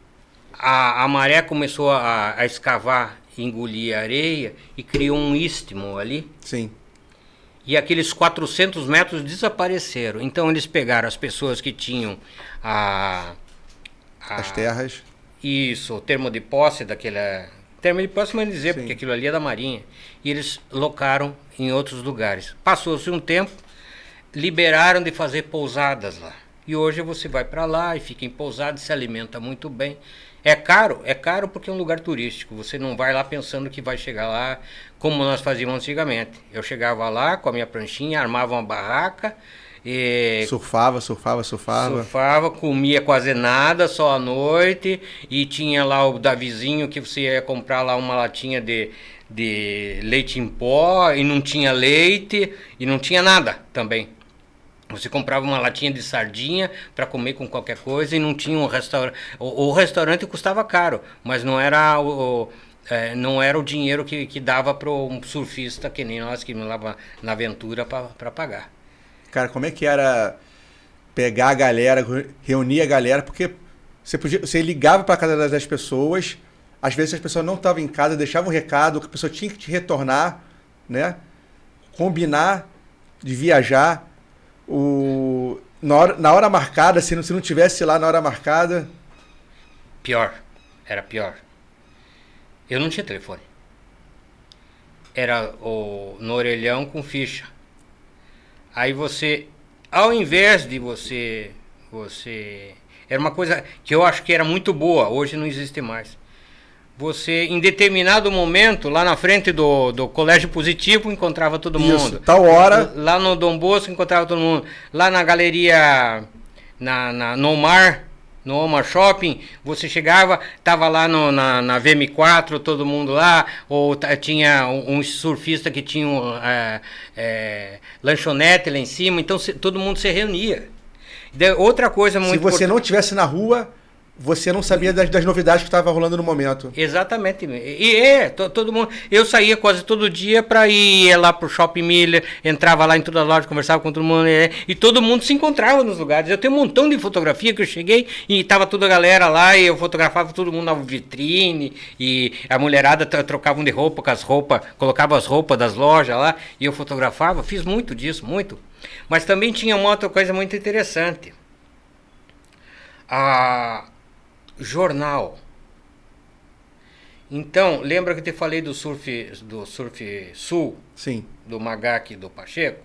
a maré começou a escavar, engolir a areia e criou um istmo ali. Sim. E aqueles 400 metros desapareceram. Então eles pegaram as pessoas que tinham as terras. Isso, o termo de posse daquela... Termo de posse, mas dizer, porque aquilo ali é da Marinha. E eles locaram em outros lugares. Passou-se um tempo, liberaram de fazer pousadas lá. E hoje você vai para lá e fica em pousada, se alimenta muito bem. É caro porque é um lugar turístico. Você não vai lá pensando que vai chegar lá como nós fazíamos antigamente. Eu chegava lá com a minha pranchinha, armava uma barraca... Surfava, comia quase nada, só à noite. E tinha lá o Davizinho que você ia comprar lá uma latinha de leite em pó. E não tinha leite e não tinha nada também. Você comprava uma latinha de sardinha para comer com qualquer coisa e não tinha um restaurante. O restaurante custava caro, mas não era o dinheiro que dava para um surfista que nem nós que lá na aventura para pagar. Cara, como é que era pegar a galera, reunir a galera? Porque você ligava para casa das pessoas, às vezes as pessoas não estavam em casa, deixavam um recado, que a pessoa tinha que te retornar, né? Combinar de viajar. Na hora marcada, se não tivesse lá na hora marcada... Era pior. Eu não tinha telefone. Era no orelhão com ficha. Aí você, ao invés de você... Era uma coisa que eu acho que era muito boa, hoje não existe mais. você, em determinado momento, lá na frente do Colégio Positivo, encontrava todo mundo. Tal hora. Lá no Dom Bosco, encontrava todo mundo. Lá na galeria, no Omar Shopping, você chegava, tava lá na VM4, todo mundo lá, ou tinha um surfista que tinha lanchonete lá em cima, então todo mundo se reunia. Outra coisa muito importante... Se você não estivesse na rua, você não sabia das novidades que estavam rolando no momento. Exatamente. E todo mundo. Eu saía quase todo dia para ir lá pro Shopping Miller, entrava lá em todas as lojas, conversava com todo mundo. E todo mundo se encontrava nos lugares. Eu tenho um montão de fotografia que eu cheguei e tava toda a galera lá e eu fotografava todo mundo na vitrine. E a mulherada trocavam de roupa com as roupas, colocava as roupas das lojas lá e eu fotografava. Fiz muito disso, muito. Mas também tinha uma outra coisa muito interessante. Jornal. Então, lembra que eu te falei do surf sul? Sim. Do Magac e do Pacheco?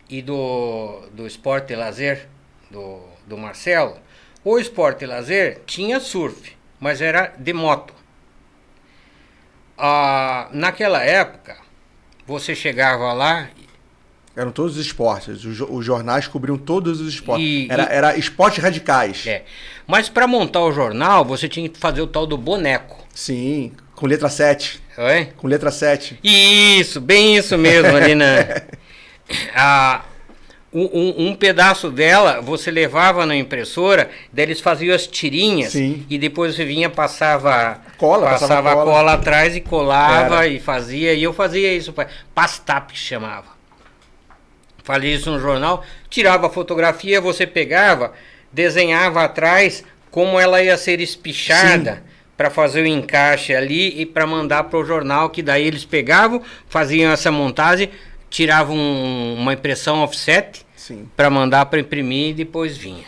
E do esporte e lazer do Marcelo? O esporte e lazer tinha surf, mas era de moto. Naquela época, você chegava lá... Eram todos os esportes. Os jornais cobriam todos os esportes. Era esportes radicais. Mas para montar o jornal, você tinha que fazer o tal do boneco. Sim, com letra 7. Oi? Com letra 7. Isso, bem isso mesmo ali um pedaço dela você levava na impressora, daí eles faziam as tirinhas. Sim. E depois você vinha, passava a cola cola atrás e colava e fazia. E eu fazia isso, pastap que chamava. Falei isso no jornal, tirava a fotografia, você pegava, desenhava atrás como ela ia ser espichada para fazer o encaixe ali e para mandar para o jornal, que daí eles pegavam, faziam essa montagem, tiravam uma impressão offset para mandar para imprimir e depois vinha.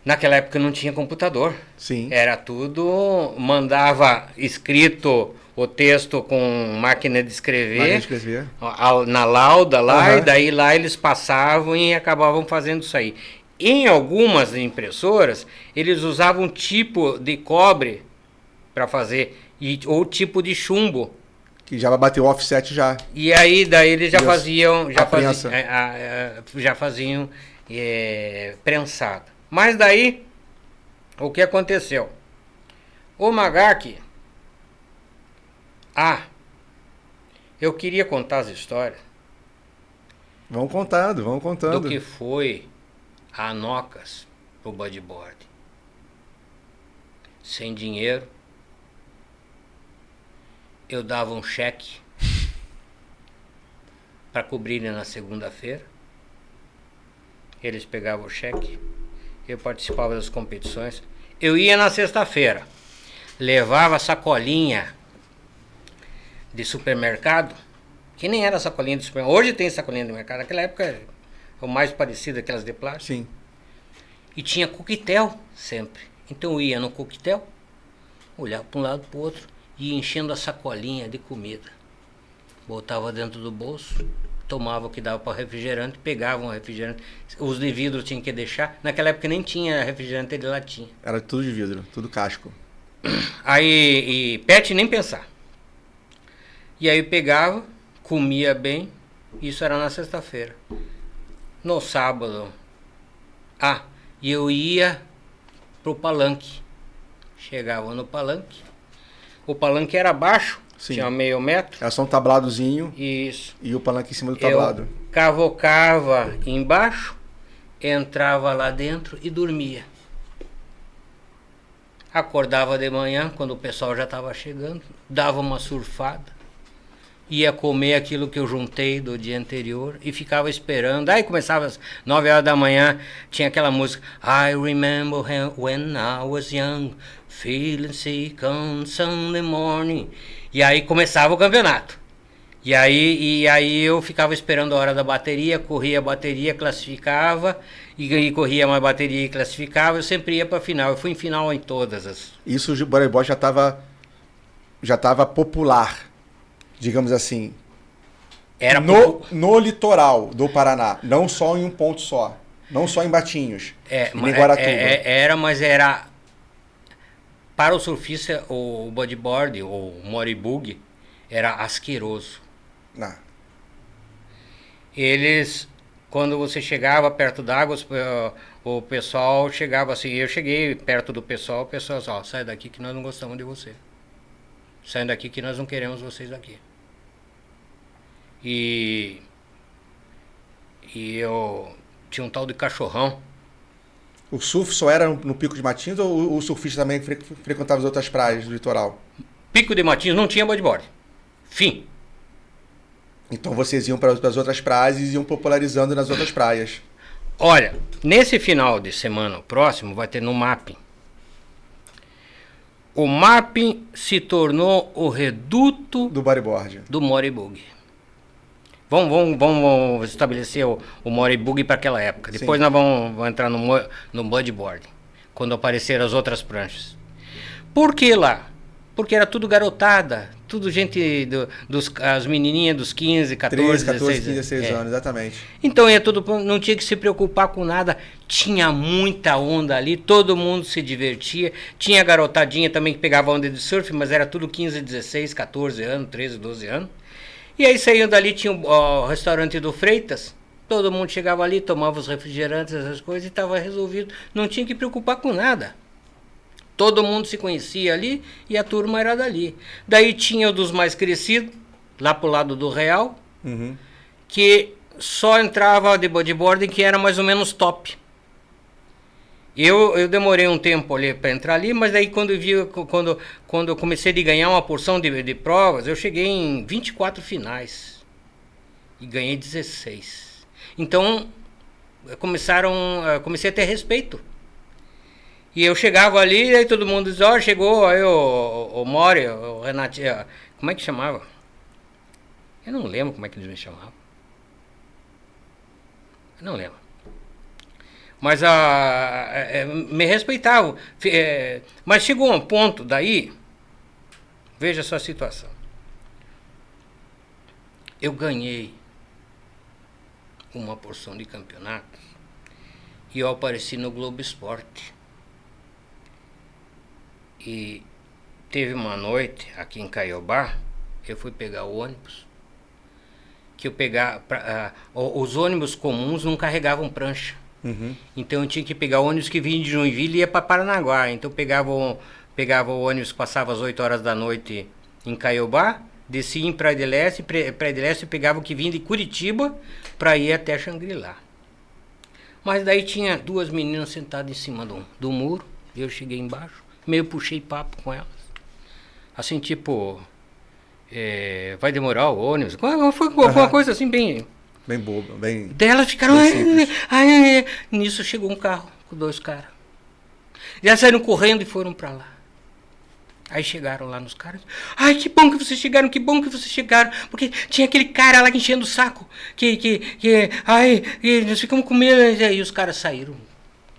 Naquela época não tinha computador. Sim. Era tudo, mandava escrito o texto com máquina de escrever, na lauda lá, e daí lá eles passavam e acabavam fazendo isso aí. Em algumas impressoras, eles usavam tipo de cobre para fazer, ou tipo de chumbo. Que já vai bater o offset já. E aí daí eles já faziam, prensado. Mas daí, o que aconteceu? O Magac... eu queria contar as histórias. Vamos contando. Do que foi a Anocas pro bodyboard. Sem dinheiro. Eu dava um cheque para cobrirem na segunda-feira. Eles pegavam o cheque. Eu participava das competições. Eu ia na sexta-feira. Levava sacolinha de supermercado, que nem era sacolinha de supermercado. Hoje tem sacolinha de mercado. Naquela época é o mais parecido, aquelas de plástico. Sim. E tinha coquetel sempre. Então eu ia no coquetel, olhava para um lado para o outro e ia enchendo a sacolinha de comida. Botava dentro do bolso, tomava o que dava para refrigerante, pegava um refrigerante. Os de vidro tinha que deixar. Naquela época nem tinha refrigerante de latinha. Era tudo de vidro, tudo casco. Aí, PET nem pensar. E aí eu pegava, comia bem, isso era na sexta-feira. No sábado, e eu ia pro palanque. Chegava no palanque. O palanque era baixo, tinha meio metro. Era só um tabladozinho. Isso. E o palanque em cima do tablado. Eu cavocava embaixo, entrava lá dentro e dormia. Acordava de manhã, quando o pessoal já estava chegando, dava uma surfada. Ia comer aquilo que eu juntei do dia anterior e ficava esperando. Aí começava às 9 horas da manhã, tinha aquela música I remember when I was young, feeling sick on Sunday morning. E aí começava o campeonato. E aí eu ficava esperando a hora da bateria, corria a bateria, classificava, e corria mais bateria e classificava. Eu sempre ia para a final. Eu fui em final em todas as. Isso o bodyboard já estava popular. Digamos assim, era no litoral do Paraná, não só em um ponto só, não só em Batinhos, mas era Para o surfista, o bodyboard, ou moribug, era asqueroso. Não. Eles, quando você chegava perto d'água, o pessoal chegava assim, eu cheguei perto do pessoal, o pessoal disse, ó, sai daqui que nós não gostamos de você. Sai daqui que nós não queremos vocês aqui. E eu tinha um tal de cachorrão. O surf só era no Pico de Matins ou o surfista também frequentava as outras praias do litoral? Pico de Matins não tinha bodyboard. Fim. Então vocês iam para as outras praias e iam popularizando nas outras praias. Olha, nesse final de semana próximo vai ter no Mapping. O Mapping se tornou o reduto do bodyboard. Do moribug. Vamos estabelecer o moribug para aquela época. Depois nós vamos entrar no bodyboard, quando apareceram as outras pranchas. Por que lá? Porque era tudo garotada, tudo gente, as menininhas dos 15, 14, 13, 14, 16, 15, 16 anos, exatamente. Então não tinha que se preocupar com nada, tinha muita onda ali, todo mundo se divertia, tinha garotadinha também que pegava onda de surf, mas era tudo 15, 16, 14 anos, 13, 12 anos. E aí saindo dali tinha o restaurante do Freitas, todo mundo chegava ali, tomava os refrigerantes, essas coisas e estava resolvido, não tinha que preocupar com nada. Todo mundo se conhecia ali e a turma era dali. Daí tinha o dos mais crescidos, lá pro lado do Real, que só entrava de bodyboarding que era mais ou menos top. Eu demorei um tempo ali para entrar ali, mas daí quando eu comecei a ganhar uma porção de provas, eu cheguei em 24 finais e ganhei 16. Então comecei a ter respeito. E eu chegava ali, aí todo mundo dizia, ó, chegou, aí o Mori, o Renatinho, como é que chamava? Eu não lembro como é que eles me chamavam. Eu não lembro. Mas me respeitavam. Mas chegou um ponto daí, veja só a situação. Eu ganhei uma porção de campeonatos e eu apareci no Globo Esporte. E teve uma noite aqui em Caiobá, eu fui pegar o ônibus, que eu os ônibus comuns não carregavam prancha. Então eu tinha que pegar o ônibus que vinha de Joinville e ia para Paranaguá. Então eu pegava o ônibus que passava às 8 horas da noite em Caiobá, descia em Praia de Leste, e pegava o que vinha de Curitiba para ir até Xangri-Lá. Mas daí tinha duas meninas sentadas em cima do muro, eu cheguei embaixo, meio puxei papo com elas. Assim, tipo, vai demorar o ônibus? Foi alguma coisa assim bem... Bem bobo, bem... Daí elas ficaram... Nisso chegou um carro com dois caras. E elas saíram correndo e foram pra lá. Aí chegaram lá nos caras. Ai, que bom que vocês chegaram, que bom que vocês chegaram. Porque tinha aquele cara lá que enchendo o saco. E nós ficamos com medo. E os caras saíram.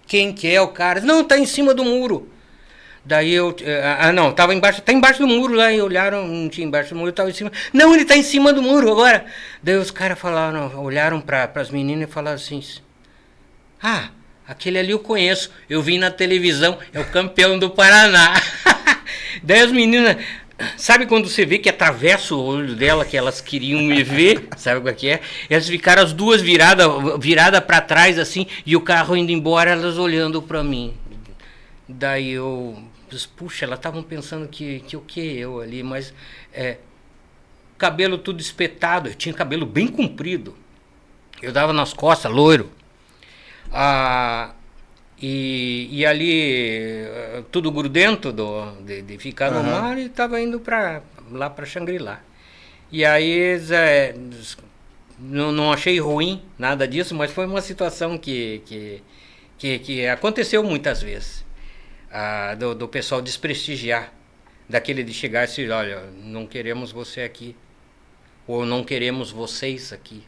Quem que é o cara? Não, tá em cima do muro. Daí não, tá embaixo do muro lá, e olharam, não tinha embaixo do muro, tava em cima. Não, ele tá em cima do muro agora. Daí os caras falaram, olharam para as meninas e falaram assim, aquele ali eu conheço, eu vi na televisão, é o campeão do Paraná. Daí as meninas, sabe quando você vê que atravessa o olho dela, que elas queriam me ver, sabe o que é? Elas ficaram as duas viradas para trás assim, e o carro indo embora, elas olhando para mim. Daí puxa, elas estavam pensando que o que eu ali, mas cabelo tudo espetado, eu tinha cabelo bem comprido, eu dava nas costas, loiro, e ali tudo grudento de ficar no mar, e estava indo lá para Xangri-Lá. E aí não achei ruim nada disso, mas foi uma situação que aconteceu muitas vezes. Do pessoal desprestigiar, daquele de chegar e dizer, olha, não queremos você aqui, ou não queremos vocês aqui.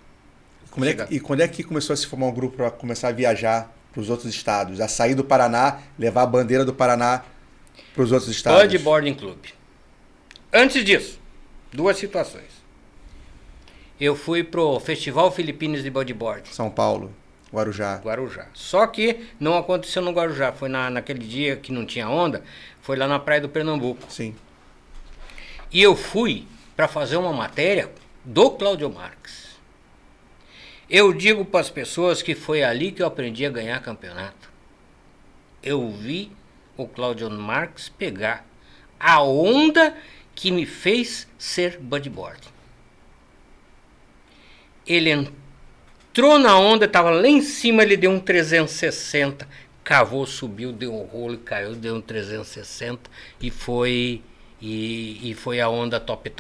E quando é que começou a se formar um grupo para começar a viajar para os outros estados, a sair do Paraná, levar a bandeira do Paraná para os outros estados? Bodyboarding Club. Antes disso, duas situações. Eu fui pro Festival Filipinas de Bodyboard. São Paulo. Guarujá. Guarujá. Só que não aconteceu no Guarujá. Foi naquele dia que não tinha onda, foi lá na praia do Pernambuco. Sim. E eu fui para fazer uma matéria do Cláudio Marques. Eu digo para as pessoas que foi ali que eu aprendi a ganhar campeonato. Eu vi o Cláudio Marques pegar a onda que me fez ser bodyboard. Ele entrou na onda, estava lá em cima, ele deu um 360, cavou, subiu, deu um rolo e caiu, deu um 360 e foi a onda top.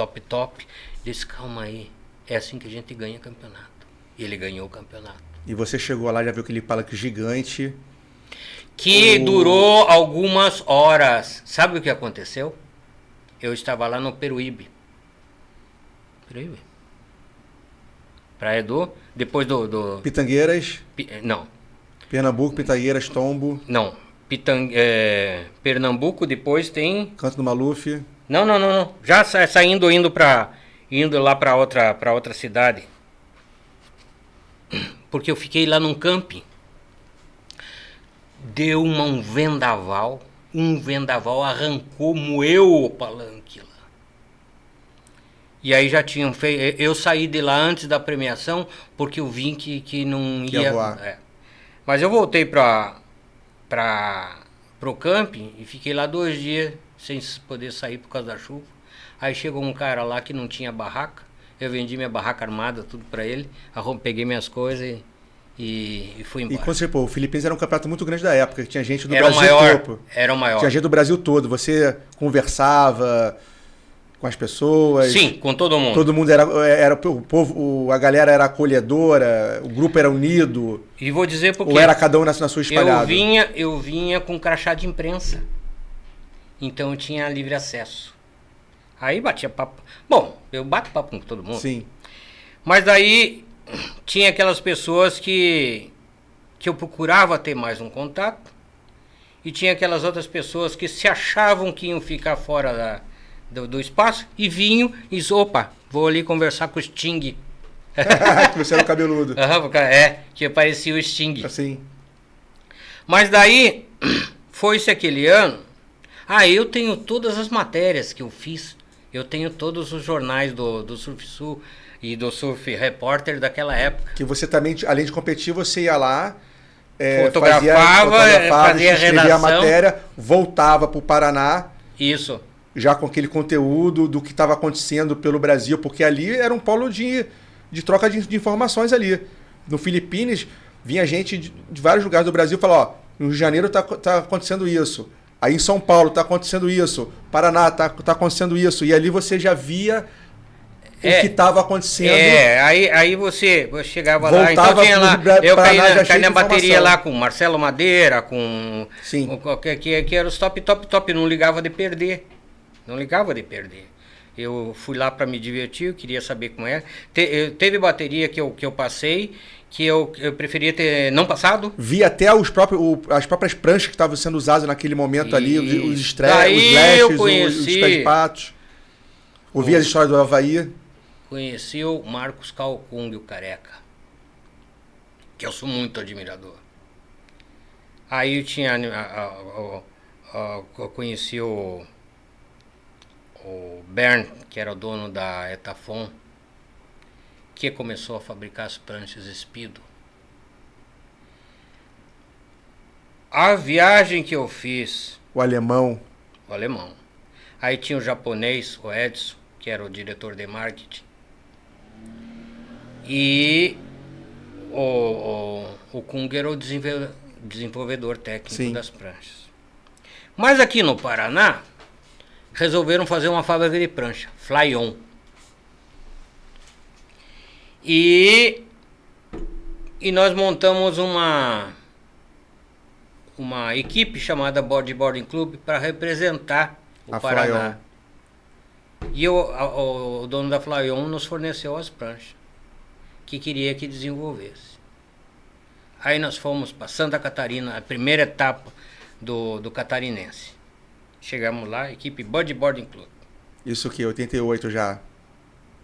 Disse, calma aí, é assim que a gente ganha campeonato. E ele ganhou o campeonato. E você chegou lá, já viu aquele palanque gigante. Que durou algumas horas. Sabe o que aconteceu? Eu estava lá no Peruíbe. Praia do... Depois do... Pitangueiras. Não. Pernambuco, Pitangueiras, Tombo. Não. Pernambuco, depois tem... Canto do Maluf. Não. Já saindo, indo lá para outra cidade. Porque eu fiquei lá num camping. Deu um vendaval. Um vendaval arrancou, moeu o palanque lá. E aí já tinham feito... Eu saí de lá antes da premiação, porque eu vi que não ia voar. Mas eu voltei pro camping e fiquei lá 2 dias sem poder sair por causa da chuva. Aí chegou um cara lá que não tinha barraca. Eu vendi minha barraca armada, tudo pra ele. Peguei minhas coisas e fui embora. E quando você, o Filipinas era um campeonato muito grande da época, que tinha gente do Brasil todo. Era o maior. Tinha gente do Brasil todo. Você conversava com as pessoas? Sim, com todo mundo. Todo mundo era o povo, a galera era acolhedora, o grupo era unido. E vou dizer porque... Ou era cada um na sua espalhada? Eu vinha com crachá de imprensa. Então eu tinha livre acesso. Aí batia papo. Bom, eu bato papo com todo mundo. Sim. Mas daí tinha aquelas pessoas que eu procurava ter mais um contato. E tinha aquelas outras pessoas que se achavam que iam ficar fora do espaço e vinham e disse, opa, vou ali conversar com o Sting. Que você era o cabeludo. Que parecia o Sting. Assim. Mas daí, foi-se aquele ano. Eu tenho todas as matérias que eu fiz. Eu tenho todos os jornais do Surf Sul e do Surf Repórter daquela época. Que você também, além de competir, você ia lá, fotografava, fazia escrevia a redação. matéria, voltava para o Paraná. Isso. Já com aquele conteúdo do que estava acontecendo pelo Brasil, porque ali era um polo de troca de informações ali. No Filipinas, vinha gente de vários lugares do Brasil e falava, no Rio de Janeiro tá acontecendo isso. Aí em São Paulo está acontecendo isso. Paraná tá acontecendo isso. E ali você já via o que estava acontecendo. Aí você chegava lá, então tinha lá, eu caí na bateria lá com Marcelo Madeira, com... Sim. Que era os top, não ligava de perder. Eu fui lá para me divertir, eu queria saber como é. Teve bateria que eu passei, que eu preferia ter não passado. Vi até as próprias pranchas que estavam sendo usadas naquele momento ali, os stresses, os lashes, os pés de patos. Ouvi as histórias do Havaí. Conheci o Marcos Calcung, o careca, que eu sou muito admirador. Aí eu tinha... eu conheci o Bern, que era o dono da Etafon, que começou a fabricar as pranchas Speedo. A viagem que eu fiz... O alemão. Aí tinha o japonês, o Edson, que era o diretor de marketing. E o Kung era o desenvolvedor técnico Sim. das pranchas. Mas aqui no Paraná, resolveram fazer uma fábrica de prancha, Fly-On. E nós montamos uma equipe chamada Bodyboarding Club para representar o Paraná. E o dono da Fly-On nos forneceu as pranchas que queria que desenvolvesse. Aí nós fomos para Santa Catarina, a primeira etapa do catarinense. Chegamos lá, equipe Bodyboarding Club. Isso que 88 já?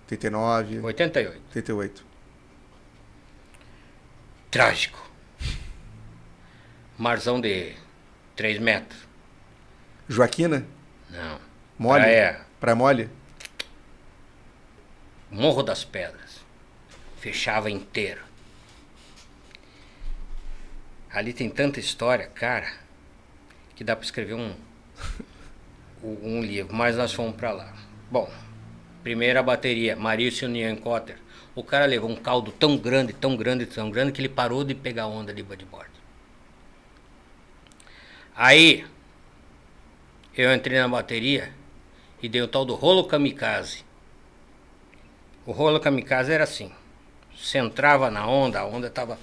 89? 88. 88. Trágico. Marzão de 3 metros. Joaquina? Não. Mole? Praia, Praia mole? Morro das Pedras. Fechava inteiro. Ali tem tanta história, cara, que dá para escrever um livro, mas nós fomos para lá. Bom, primeira bateria, Marício Nienkotter. O cara levou um caldo tão grande, tão grande, tão grande, que ele parou de pegar onda de bodyboard. Aí, eu entrei na bateria e dei o tal do rolo kamikaze. O rolo kamikaze era assim, você entrava na onda, a onda estava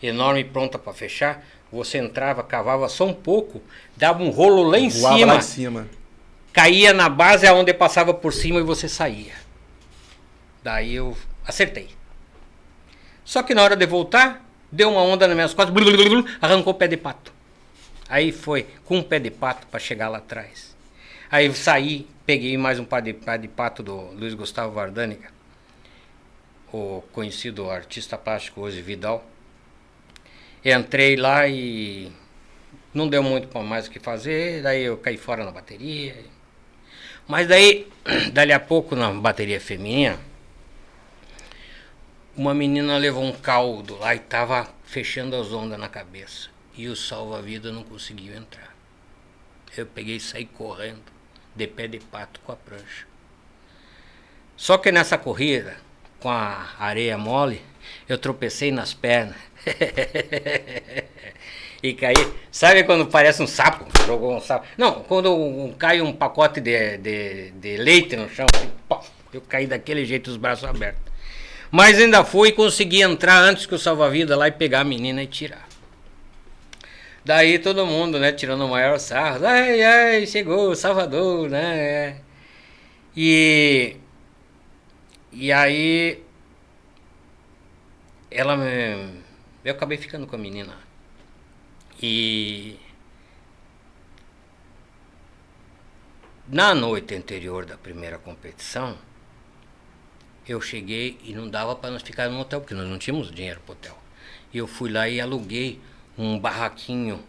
enorme, pronta para fechar, você entrava, cavava só um pouco, dava um rolo lá em Voava lá em cima. Caía na base, a onda passava por cima e você saía. Daí eu acertei. Só que na hora de voltar, deu uma onda nas minhas costas, arrancou o pé de pato. Aí foi com um pé de pato para chegar lá atrás. Aí eu saí, peguei mais um pé de pato do Luiz Gustavo Vardanica, o conhecido artista plástico hoje, Vidal. Entrei lá e não deu muito mais o que fazer, daí eu caí fora na bateria. Mas daí, dali a pouco, na bateria feminina, uma menina levou um caldo lá e tava fechando as ondas na cabeça. E o salva-vida não conseguiu entrar. Eu peguei e saí correndo, de pé de pato com a prancha. Só que nessa corrida, com a areia mole, eu tropecei nas pernas. E caí. Sabe quando parece um sapo? Jogou um sapo. Não, quando cai um pacote de leite no chão, assim, pô, eu caí daquele jeito, os braços abertos. Mas ainda fui e consegui entrar antes que o salva-vida lá e pegar a menina e tirar. Daí todo mundo, né, tirando o maior sarro. Ai, ai, chegou, Salvador, né? E aí eu acabei ficando com a menina. E na noite anterior da primeira competição, eu cheguei e não dava para nós ficar no hotel, porque nós não tínhamos dinheiro para o hotel. E eu fui lá e aluguei um barraquinho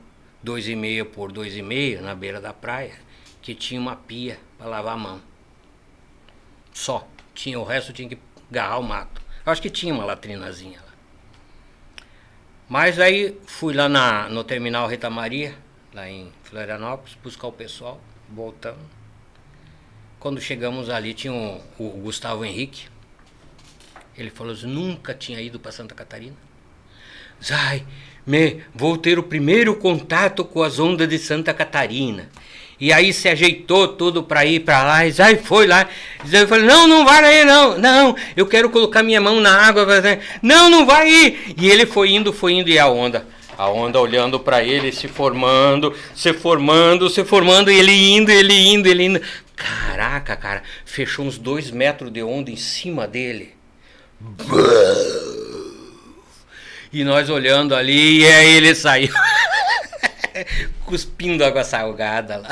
2,5 por 2,5 na beira da praia, que tinha uma pia para lavar a mão. Só. Tinha, o resto tinha que agarrar o mato. Eu acho que tinha uma latrinazinha lá. Mas aí fui lá no terminal Rita Maria, lá em Florianópolis, buscar o pessoal, voltamos. Quando chegamos ali tinha o Gustavo Henrique. Ele falou assim, nunca tinha ido para Santa Catarina. Ai, vou ter o primeiro contato com as ondas de Santa Catarina. E aí se ajeitou tudo para ir para lá, e aí foi lá. Eu falei, não vai aí, não, eu quero colocar minha mão na água. Não vai ir. E ele foi indo, e a onda olhando para ele, se formando, e ele indo. Caraca, cara, fechou uns 2 metros de onda em cima dele. E nós olhando ali, e aí ele saiu cuspindo água salgada lá.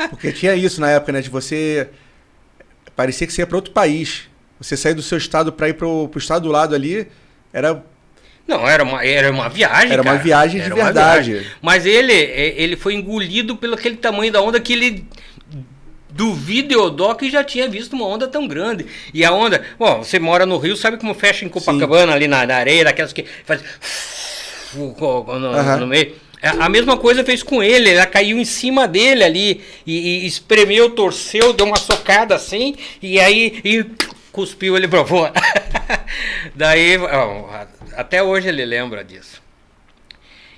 Porque tinha isso na época, né? De você... Parecia que você ia para outro país. Você sair do seu estado para ir pro estado do lado ali, era... Não, era uma viagem, Era, cara, uma viagem de verdade. Viagem. Mas ele foi engolido pelo aquele tamanho da onda que ele... Do Videodó que já tinha visto uma onda tão grande. E a onda... Bom, você mora no Rio, sabe como fecha em Copacabana, ali na areia, daquelas que faz... no meio. A mesma coisa fez com ele. Ela caiu em cima dele ali e espremeu, torceu, deu uma socada assim e aí cuspiu ele pra fora. Daí, até hoje ele lembra disso.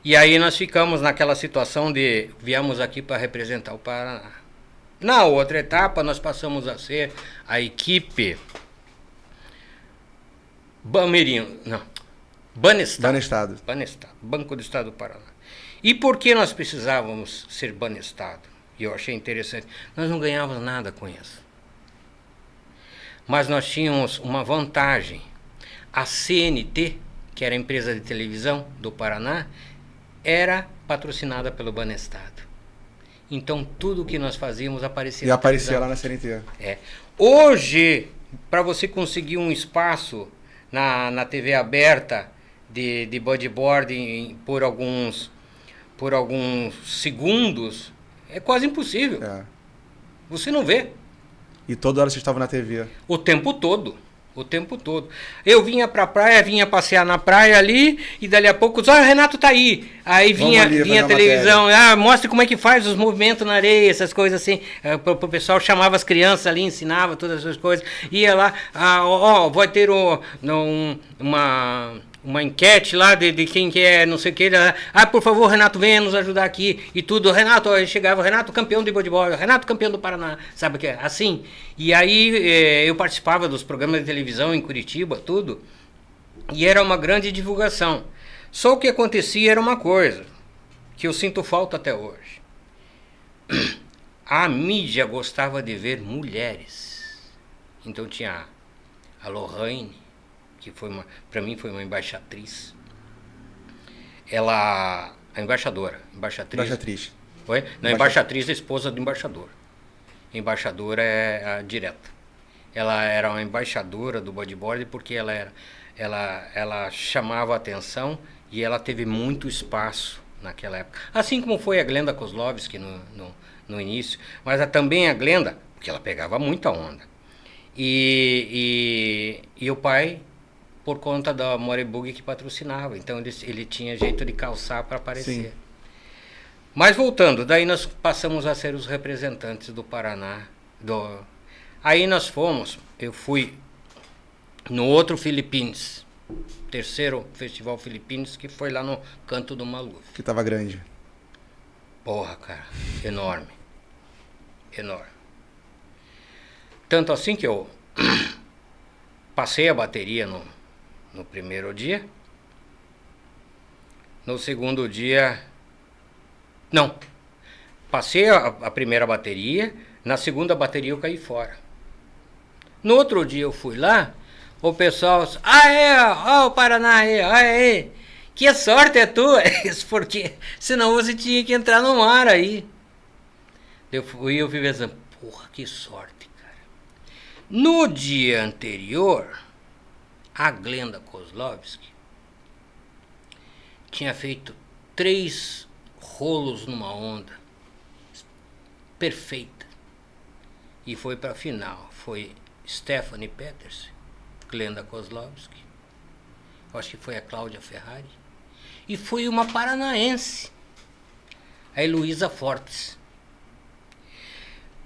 E aí nós ficamos naquela situação de... Viemos aqui para representar o Paraná. Na outra etapa, nós passamos a ser a equipe Banestado, Banco do Estado do Paraná. E por que nós precisávamos ser Banestado? E eu achei interessante. Nós não ganhávamos nada com isso. Mas nós tínhamos uma vantagem. A CNT, que era a empresa de televisão do Paraná, era patrocinada pelo Banestado. Então, tudo que nós fazíamos aparecia e aparecia lá na CNT. Hoje, para você conseguir um espaço na TV aberta de bodyboard por por alguns segundos, é quase impossível. É. Você não vê. E toda hora vocês estavam na TV. O tempo todo. O tempo todo. Eu vinha pra praia, vinha passear na praia ali, e dali a pouco, o Renato tá aí. Aí vinha a televisão, mostra como é que faz os movimentos na areia, essas coisas assim. O pessoal chamava as crianças ali, ensinava todas essas coisas. Ia lá, vai ter uma enquete lá de quem que é, não sei o que. Por favor, Renato, venha nos ajudar aqui. E tudo. Renato, aí chegava, Renato campeão de bodyboard, Renato campeão do Paraná, sabe o que é? Assim. E aí eu participava dos programas de televisão em Curitiba, tudo. E era uma grande divulgação. Só o que acontecia era uma coisa, que eu sinto falta até hoje. A mídia gostava de ver mulheres. Então tinha a Lohane, que para mim foi uma embaixatriz. A embaixadora. Embaixatriz. Oi? Não, embaixatriz é esposa do embaixador. Embaixadora é a direta. Ela era uma embaixadora do bodyboard porque ela chamava a atenção e ela teve muito espaço naquela época. Assim como foi a Glenda Kozlovski no início. Mas também a Glenda, porque ela pegava muita onda. E o pai, por conta da Morebug que patrocinava. Então ele tinha jeito de calçar para aparecer. Sim. Mas voltando, daí nós passamos a ser os representantes do Paraná. Aí eu fui no outro Philippines, terceiro Festival Philippines, que foi lá no Canto do Maluf. Que tava grande. Porra, cara, enorme. Enorme. Tanto assim que eu passei a bateria no primeiro dia. No segundo dia... Não. Passei a primeira bateria. Na segunda bateria eu caí fora. No outro dia eu fui lá. O pessoal... o Paraná aí. Que sorte é tua. Porque senão você tinha que entrar no mar aí. Eu fui pensando... Porra, que sorte, cara. No dia anterior... A Glenda Kozlovski tinha feito 3 rolos numa onda perfeita e foi para a final. Foi Stephanie Peterson, Glenda Kozlovski, acho que foi a Cláudia Ferrari, e foi uma paranaense, a Heloísa Fortes.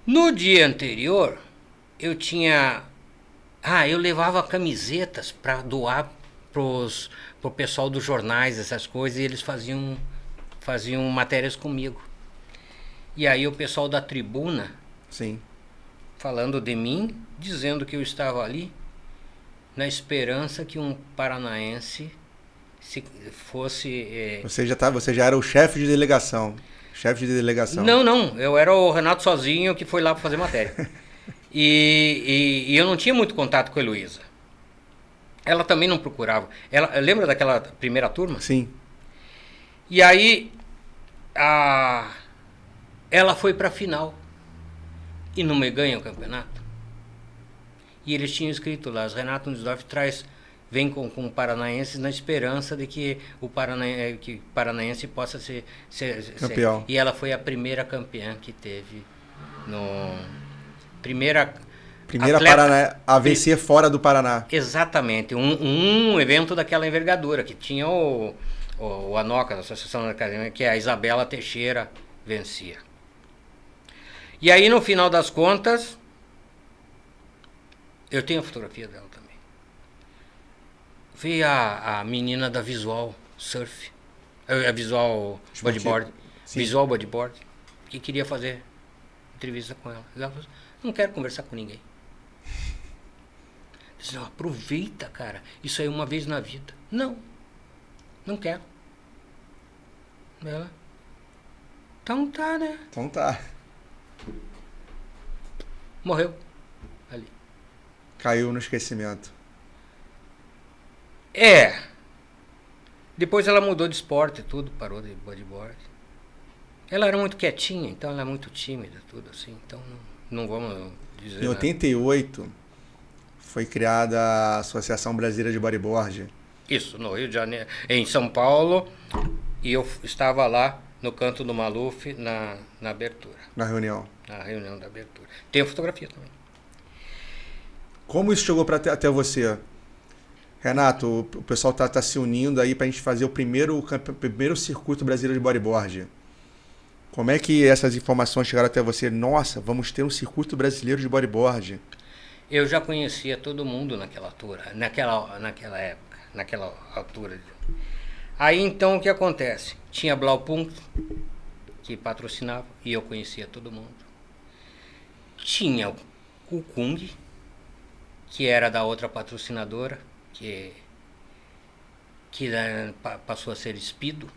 No dia anterior eu levava camisetas para doar pro pessoal dos jornais, essas coisas, e eles faziam matérias comigo. E aí o pessoal da tribuna, sim, falando de mim, dizendo que eu estava ali na esperança que um paranaense fosse... Você já era o chefe de delegação. Não, eu era o Renato sozinho que foi lá para fazer matéria. E eu não tinha muito contato com a Heloísa. Ela também não procurava. Lembra daquela primeira turma? Sim. E aí ela foi para a final e não me ganha o campeonato. E eles tinham escrito lá, Renato Nussdorf vem com paranaenses na esperança de que o paranaense possa ser campeão. E ela foi a primeira campeã que teve Primeira Paraná a vencer fora do Paraná. Exatamente. Um evento daquela envergadura, que tinha o ANOCA, a Associação da Academia, que a Isabela Teixeira vencia. E aí, no final das contas, eu tenho a fotografia dela também. Veio a menina da Visual Surf, a Visual Bodyboard, Visual Bodyboard, que queria fazer entrevista com ela. Ela falou, não quero conversar com ninguém. Disse, não, aproveita, cara. Isso aí uma vez na vida. Não quero. Ela, então tá, né? Então tá. Morreu. Ali. Caiu no esquecimento. Depois ela mudou de esporte e tudo, parou de bodyboard. Ela era muito quietinha, então ela é muito tímida, tudo assim. Então não vamos dizer Em 88 foi criada a Associação Brasileira de Bodyboard. Isso, no Rio de Janeiro, em São Paulo, e eu estava lá no canto do Maluf, na abertura. Na reunião. Na reunião da abertura. Tem a fotografia também. Como isso chegou até você? Renato, o pessoal tá se unindo aí pra gente fazer o primeiro circuito brasileiro de bodyboard. Como é que essas informações chegaram até você? Nossa, vamos ter um circuito brasileiro de bodyboard. Eu já conhecia todo mundo naquela altura, naquela época, naquela altura. Aí então o que acontece? Tinha Blaupunkt, que patrocinava, e eu conhecia todo mundo. Tinha o Kung, que era da outra patrocinadora, que passou a ser Speedo.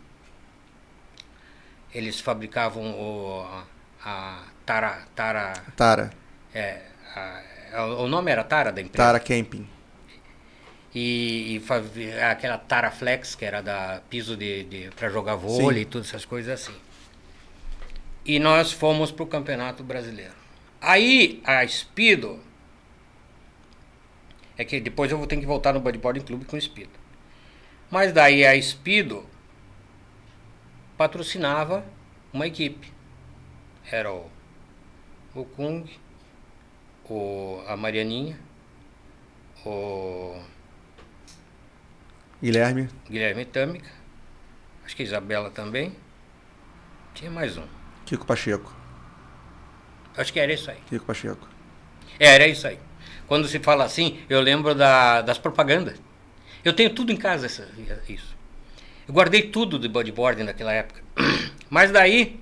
Eles fabricavam a Tara. O nome era Tara da empresa. Tara Camping. E aquela Tara Flex, que era da piso para jogar vôlei. Sim. E todas essas coisas assim. E nós fomos para o Campeonato Brasileiro. Aí a Speedo, é que depois eu vou ter que voltar no Bodyboarding Clube com o Speedo. Mas daí a Speedo patrocinava uma equipe. Era o Kung, a Marianinha, o Guilherme Tâmica, acho que a Isabela também. Tinha mais um. Kiko Pacheco. Acho que era isso aí. Kiko Pacheco. Era isso aí. Quando se fala assim, eu lembro das propagandas. Eu tenho tudo em casa, isso. Eu guardei tudo de bodyboarding naquela época. Mas daí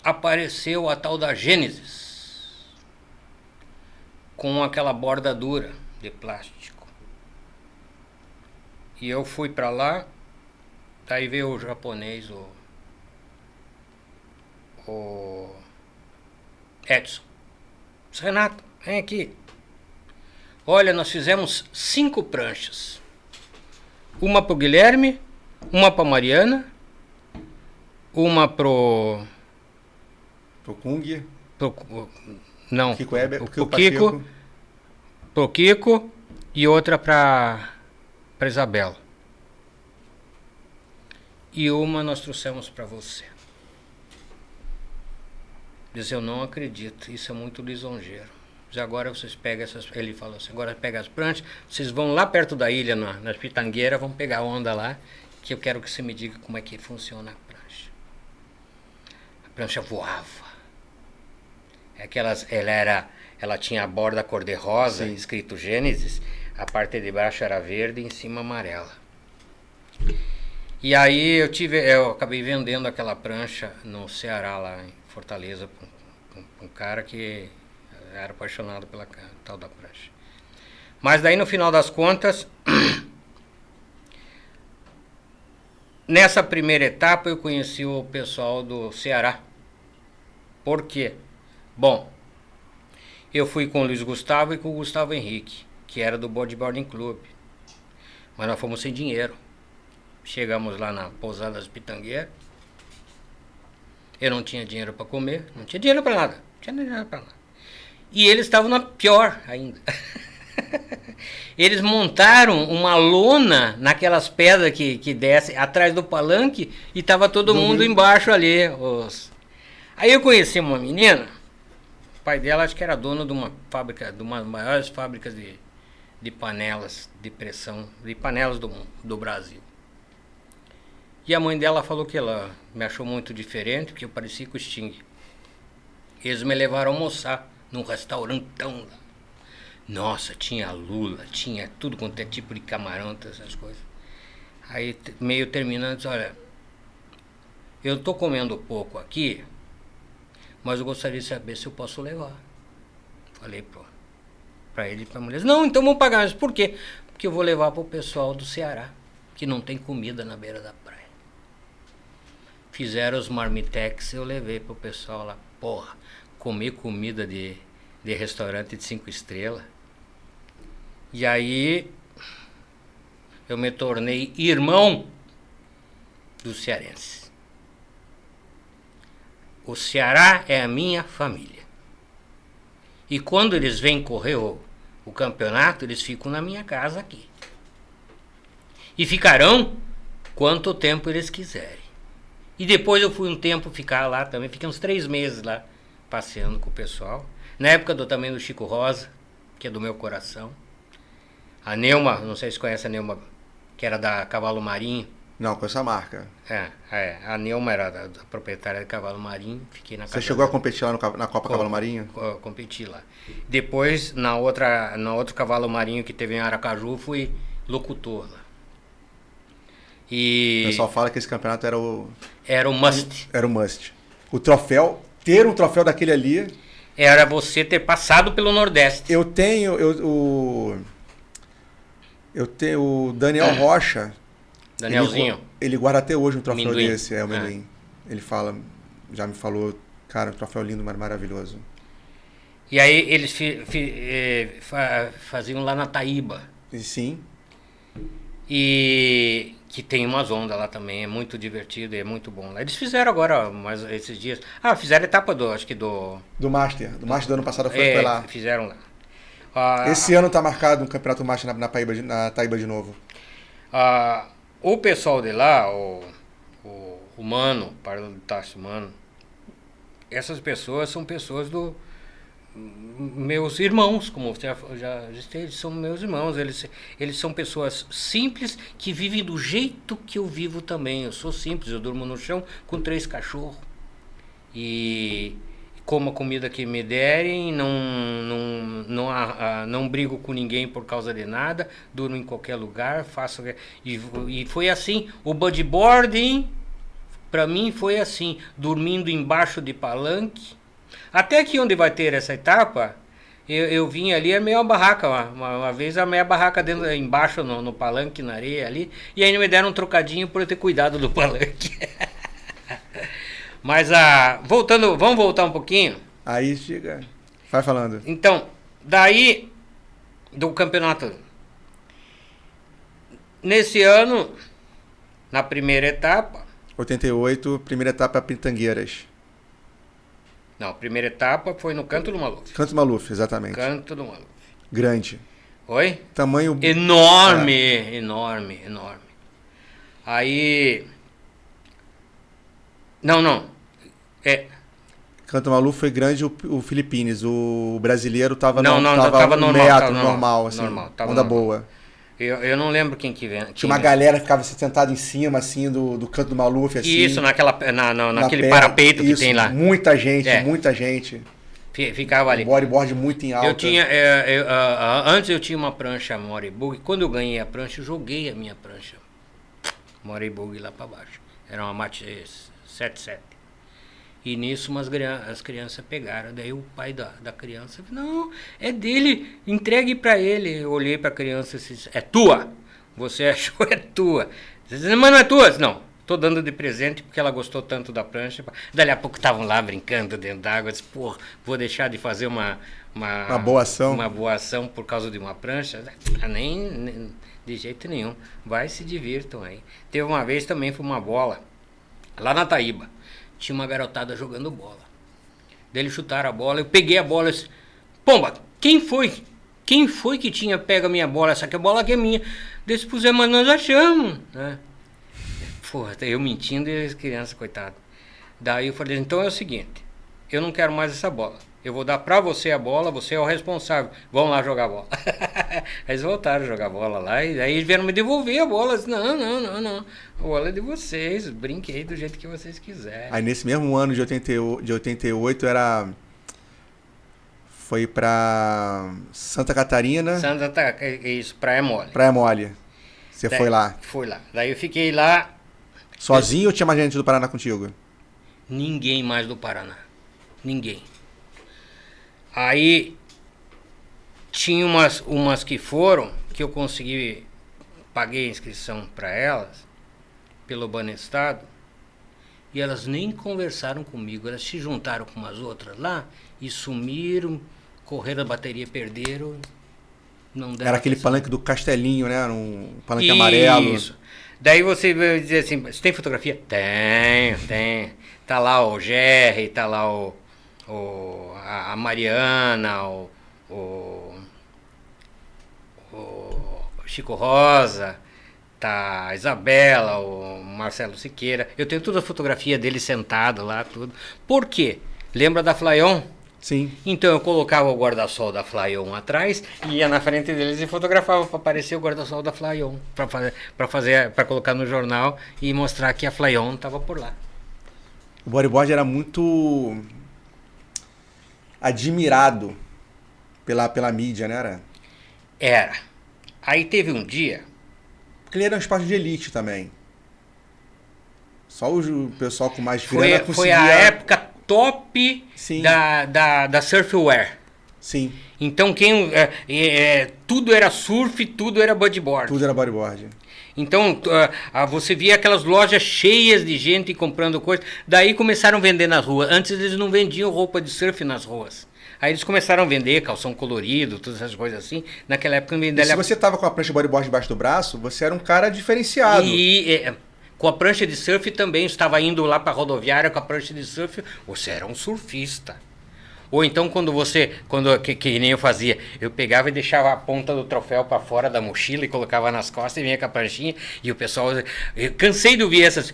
apareceu a tal da Gênesis, com aquela borda dura de plástico. E eu fui pra lá, daí veio o japonês, o Edson. Renato, vem aqui. Olha, nós fizemos 5 pranchas. Uma pro Guilherme, uma pra Mariana, uma pro Kung. Não. Kiko Weber, o Kiko. Pro Kiko e outra pra Isabela. E uma nós trouxemos pra você. Diz, eu não acredito, isso é muito lisonjeiro. Mas agora vocês pegam essas... Ele falou assim, agora pega as pranchas, vocês vão lá perto da ilha, nas pitangueiras, vão pegar onda lá, que eu quero que você me diga como é que funciona a prancha. A prancha voava. Ela tinha a borda cor-de-rosa, sim, escrito Gênesis, a parte de baixo era verde e em cima amarela. E aí eu acabei vendendo aquela prancha no Ceará, lá em Fortaleza, para um cara que era apaixonado pela tal da prancha. Mas daí no final das contas, nessa primeira etapa eu conheci o pessoal do Ceará. Por quê? Bom, eu fui com o Luiz Gustavo e com o Gustavo Henrique, que era do Bodyboarding Club. Mas nós fomos sem dinheiro. Chegamos lá na pousada das Pitangueiras. Eu não tinha dinheiro para comer, não tinha dinheiro para nada. Não tinha dinheiro para nada. E eles estavam na pior ainda. Eles montaram uma lona naquelas pedras que descem atrás do palanque e estava todo mundo embaixo ali. Aí eu conheci uma menina, o pai dela acho que era dono de uma fábrica, de uma das maiores fábricas de panelas de pressão, de panelas do Brasil. E a mãe dela falou que ela me achou muito diferente, porque eu parecia com o Sting. Eles me levaram a almoçar num restaurantão lá. Nossa, tinha lula, tinha tudo quanto é tipo de camarão, todas essas coisas. Aí, meio terminando, disse, olha, eu tô comendo pouco aqui, mas eu gostaria de saber se eu posso levar. Falei pra ele e pra mulher. Não, então vamos pagar. Mas por quê? Porque eu vou levar pro pessoal do Ceará, que não tem comida na beira da praia. Fizeram os marmitex, eu levei pro pessoal lá. Porra, comer comida de restaurante de 5 estrelas. E aí eu me tornei irmão dos cearenses. O Ceará é a minha família. E quando eles vêm correr o campeonato, eles ficam na minha casa aqui. E ficarão quanto tempo eles quiserem. E depois eu fui um tempo ficar lá também, fiquei uns 3 meses lá, passeando com o pessoal. Na época também do Chico Rosa, que é do meu coração. A Neuma, não sei se conhece a Neuma, que era da Cavalo Marinho. Não, com essa marca. A Neuma era da proprietária de Cavalo Marinho, fiquei na casa. Você chegou a competir lá na Copa Cavalo Marinho? Competi lá. Depois, na outro Cavalo Marinho que teve em Aracaju, fui locutor lá. E o pessoal fala que esse campeonato era o... Era o must. Era o must. O troféu, ter um troféu daquele ali... Era você ter passado pelo Nordeste. Eu tenho o Daniel Rocha. Danielzinho. Ele guarda até hoje um troféu Amendoim. desse, o amendoim. Ele já me falou, cara, um troféu lindo, mas maravilhoso. E aí eles faziam lá na Taíba. E sim. E que tem umas ondas lá também, é muito divertido e é muito bom lá. Eles fizeram agora, mais esses dias. Fizeram a etapa do Master. Do Master do ano passado foi lá. Fizeram lá. Esse ano tá marcado um campeonato Master na Taíba de novo. O pessoal de lá, o Mano, Pardo do Tacho Mano, essas pessoas são pessoas meus irmãos, como você já disse, eles são meus irmãos, eles são pessoas simples que vivem do jeito que eu vivo também. Eu sou simples, eu durmo no chão com 3 cachorros e como a comida que me derem, não brigo com ninguém por causa de nada, durmo em qualquer lugar, faço e foi assim. O bodyboarding para mim foi assim, dormindo embaixo de palanque. Até aqui onde vai ter essa etapa, eu vim ali, é meio barraca, uma vez a meia barraca embaixo no palanque, na areia ali, e aí me deram um trocadinho por eu ter cuidado do palanque. Mas vamos voltar um pouquinho? Aí chega, vai falando. Então, daí do campeonato, nesse ano, na primeira etapa... 88, primeira etapa Pitangueiras. Não, a primeira etapa foi no Canto do Maluf. Canto do Maluf, exatamente. Canto do Maluf. Grande. Oi? Tamanho... Enorme. Aí... Não. Canto do Maluf foi grande, o Filipines. O brasileiro tava tava normal, assim, normal, tava onda normal. boa. Eu não lembro quem que vem. Tinha uma galera que ficava sentada em cima, assim, do Canto do Maluf, assim. Isso, naquele parapeito que tem lá. Muita gente. Ficava ali. Um bodyboard muito em alta. Antes eu tinha uma prancha Moribug. Quando eu ganhei a prancha, eu joguei a minha prancha Moribug lá para baixo. Era uma Mate 77. E nisso as crianças pegaram. Daí o pai da criança falou, não, é dele, entregue para ele. Eu olhei para a criança e disse, é tua. Você achou, é tua. Mas não é tua. Não, tô dando de presente porque ela gostou tanto da prancha. Dali a pouco estavam lá brincando dentro d'água. Eu disse, pô, vou deixar de fazer uma boa ação. Uma boa ação por causa de uma prancha? Nem de jeito nenhum. Vai, se divirtam aí. Teve uma vez também, foi uma bola, lá na Taíba. Tinha uma garotada jogando bola. Daí eles chutaram a bola, eu peguei a bola e disse, pomba, quem foi que tinha pego a minha bola? Essa aqui a bola aqui é minha. Daí eles puseram, mas nós achamos, né? Porra, eu mentindo e as crianças, coitado. Daí eu falei, então é o seguinte, eu não quero mais essa bola. Eu vou dar pra você a bola, você é o responsável. Vamos lá jogar bola. Aí eles voltaram a jogar bola lá, e aí eles vieram me devolver a bola. Eu disse, não. A bola é de vocês, brinquei do jeito que vocês quiserem. Aí nesse mesmo ano de 88 foi pra Santa Catarina. Isso, Praia Mole. Praia Mole. Você foi lá? Fui lá. Daí eu fiquei lá. Sozinho ou tinha mais gente do Paraná contigo? Ninguém mais do Paraná. Ninguém. Aí tinha umas que foram, que eu consegui, paguei a inscrição para elas, pelo Banestado, e elas nem conversaram comigo, elas se juntaram com umas outras lá e sumiram, correram a bateria, perderam, não deram. Era aquele palanque do Castelinho, né? Um palanque amarelo. Isso. Daí você vai dizer assim, você tem fotografia? Tem. Tá lá o Jerry, tá lá a Mariana, o Chico Rosa, tá a Isabela, o Marcelo Siqueira. Eu tenho toda a fotografia dele sentado lá, tudo. Por quê? Lembra da Flyon? Sim. Então eu colocava o guarda-sol da Flyon atrás e ia na frente deles e fotografava para aparecer o guarda-sol da Flyon, para colocar no jornal e mostrar que a Flyon estava por lá. O bodyboard era muito admirado pela mídia, né? Era. Aí teve um dia... Porque ele era um esporte de elite também. Só o pessoal com mais grana conseguia... Foi a época top da surfwear. Sim. Então tudo era surf, tudo era bodyboard. Tudo era bodyboard. Então você via aquelas lojas cheias de gente comprando coisas. Daí começaram a vender nas ruas. Antes eles não vendiam roupa de surf nas ruas. Aí eles começaram a vender calção colorido, todas essas coisas assim. Naquela época não vendia. E se você tava com a prancha bodyboard debaixo do braço, você era um cara diferenciado. E com a prancha de surf também, estava indo lá para a rodoviária com a prancha de surf, você era um surfista. Ou então que nem eu fazia, eu pegava e deixava a ponta do troféu para fora da mochila e colocava nas costas e vinha com a pranchinha e o pessoal, eu cansei de ouvir essas,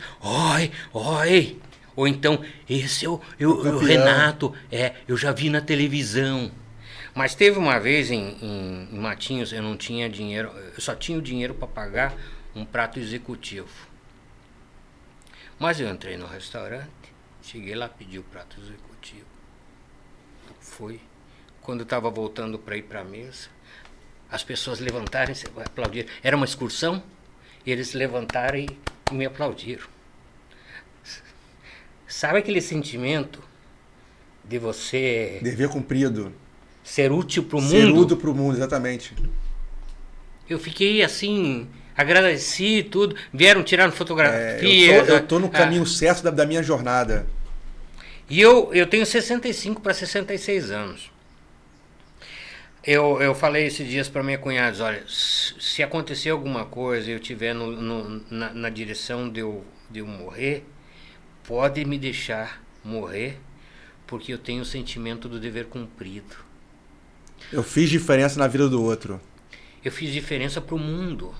oi. Ou então, esse é o Renato, eu já vi na televisão. Mas teve uma vez em Matinhos, eu não tinha dinheiro, eu só tinha o dinheiro para pagar um prato executivo. Mas eu entrei no restaurante, cheguei lá, pedi o prato executivo. Fui. Quando eu estava voltando para ir para a mesa, as pessoas levantaram e aplaudiram. Era uma excursão, eles levantaram e me aplaudiram. Sabe aquele sentimento de você... Dever cumprido. Ser útil para o mundo? Ser útil para o mundo, exatamente. Eu fiquei assim... Agradeci tudo, vieram tirar fotografia. Eu tô no caminho certo da minha jornada. E eu tenho 65 para 66 anos. Eu falei esses dias para minha cunhada, olha, se acontecer alguma coisa e eu estiver na direção de eu morrer, pode me deixar morrer, porque eu tenho o sentimento do dever cumprido. Eu fiz diferença na vida do outro. Eu fiz diferença para o mundo.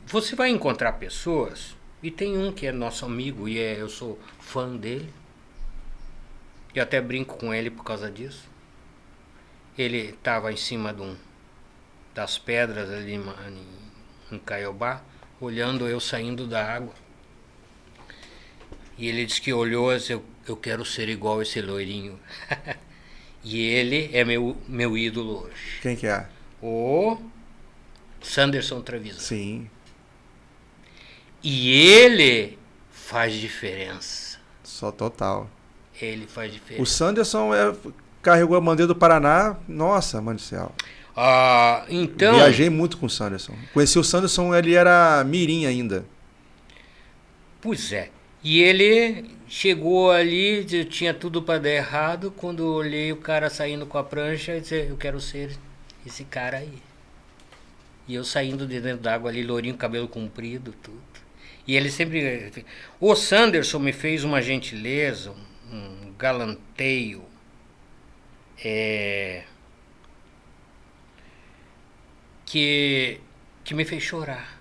Você vai encontrar pessoas, e tem um que é nosso amigo, e eu sou fã dele, eu até brinco com ele por causa disso. Ele estava em cima das pedras ali em Caiobá, olhando eu saindo da água, e ele disse que olhou e disse, eu quero ser igual esse loirinho. E ele é meu ídolo hoje. Quem que é? O Sanderson Trevisan. Sim. E ele faz diferença. Só total. Ele faz diferença. O Sanderson carregou a bandeira do Paraná. Nossa, mano do céu. Então... Viajei muito com o Sanderson. Conheci o Sanderson, ele era mirim ainda. Pois é. E ele chegou ali, tinha tudo para dar errado. Quando eu olhei o cara saindo com a prancha, eu disse, eu quero ser esse cara aí. E eu saindo de dentro d'água ali, lourinho, cabelo comprido, tudo. E ele sempre... O Sanderson me fez uma gentileza, um galanteio. Que me fez chorar.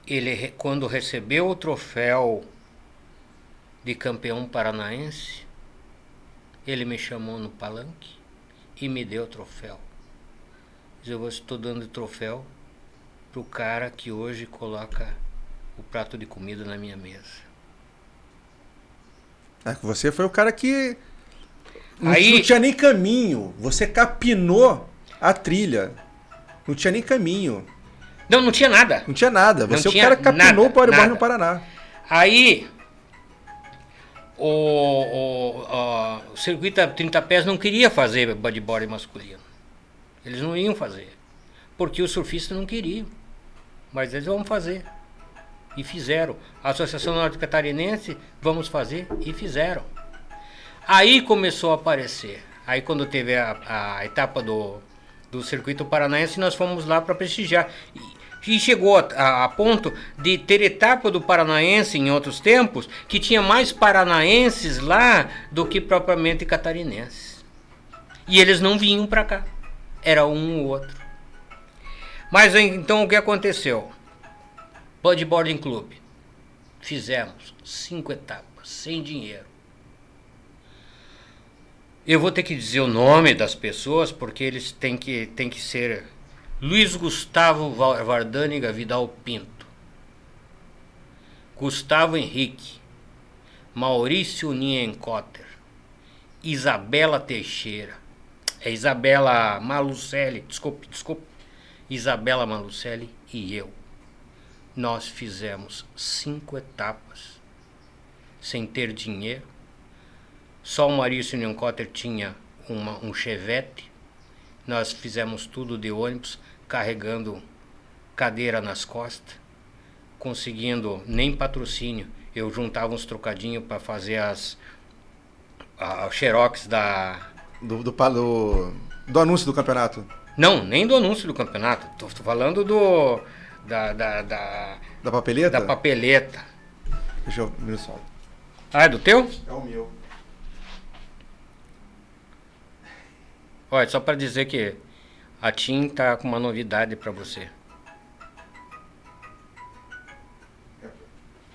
Ele, quando recebeu o troféu de campeão paranaense, ele me chamou no palanque e me deu o troféu. Eu estou dando troféu pro cara que hoje coloca o prato de comida na minha mesa. Você foi o cara que não tinha nem caminho. Você capinou a trilha. Não tinha nem caminho. Não tinha nada. Não tinha nada. Você é o cara que capinou nada, o bodyboard no Paraná. Aí o circuito a 30 pés não queria fazer bodyboard masculino. Eles não iam fazer, porque os surfistas não queriam, mas eles vão fazer, e fizeram. A Associação Norte Catarinense, vamos fazer, e fizeram. Aí começou a aparecer, aí quando teve a etapa do circuito paranaense, nós fomos lá para prestigiar, e chegou a ponto de ter etapa do paranaense em outros tempos, que tinha mais paranaenses lá do que propriamente catarinenses, e eles não vinham para cá. Era um ou outro. Mas então o que aconteceu? Bodyboarding Club. Fizemos 5 etapas, sem dinheiro. Eu vou ter que dizer o nome das pessoas, porque eles têm que ser Luiz Gustavo Vardâniga Vidal Pinto, Gustavo Henrique, Maurício Niencotter, Isabela Teixeira, Isabela Malucelli, desculpe, Isabela Malucelli e eu. Nós fizemos 5 etapas, sem ter dinheiro. Só o Maurício Niencotter tinha um Chevette. Nós fizemos tudo de ônibus, carregando cadeira nas costas, conseguindo nem patrocínio. Eu juntava uns trocadinhos para fazer a xerox do anúncio do campeonato. Não, nem do anúncio do campeonato. Tô falando da papeleta? Da papeleta. Deixa eu ver só. Ah, é do teu? É o meu. Olha, só para dizer que a TIM tá com uma novidade para você.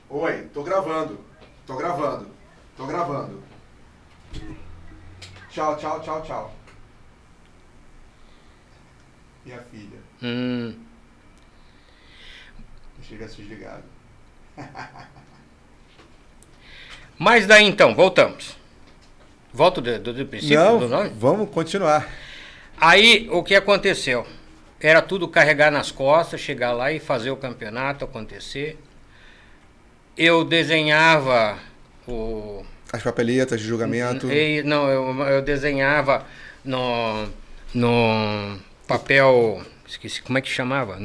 Oi, tô gravando. Tchau. Minha filha. Deixa eu ver se desligado. Mas daí então, voltamos. Volto do princípio? Não, do nome? vamos continuar. Aí, o que aconteceu? Era tudo carregar nas costas, chegar lá e fazer o campeonato acontecer. Eu desenhava as papeletas de julgamento. Não, eu desenhava no papel... Esqueci, como é que chamava?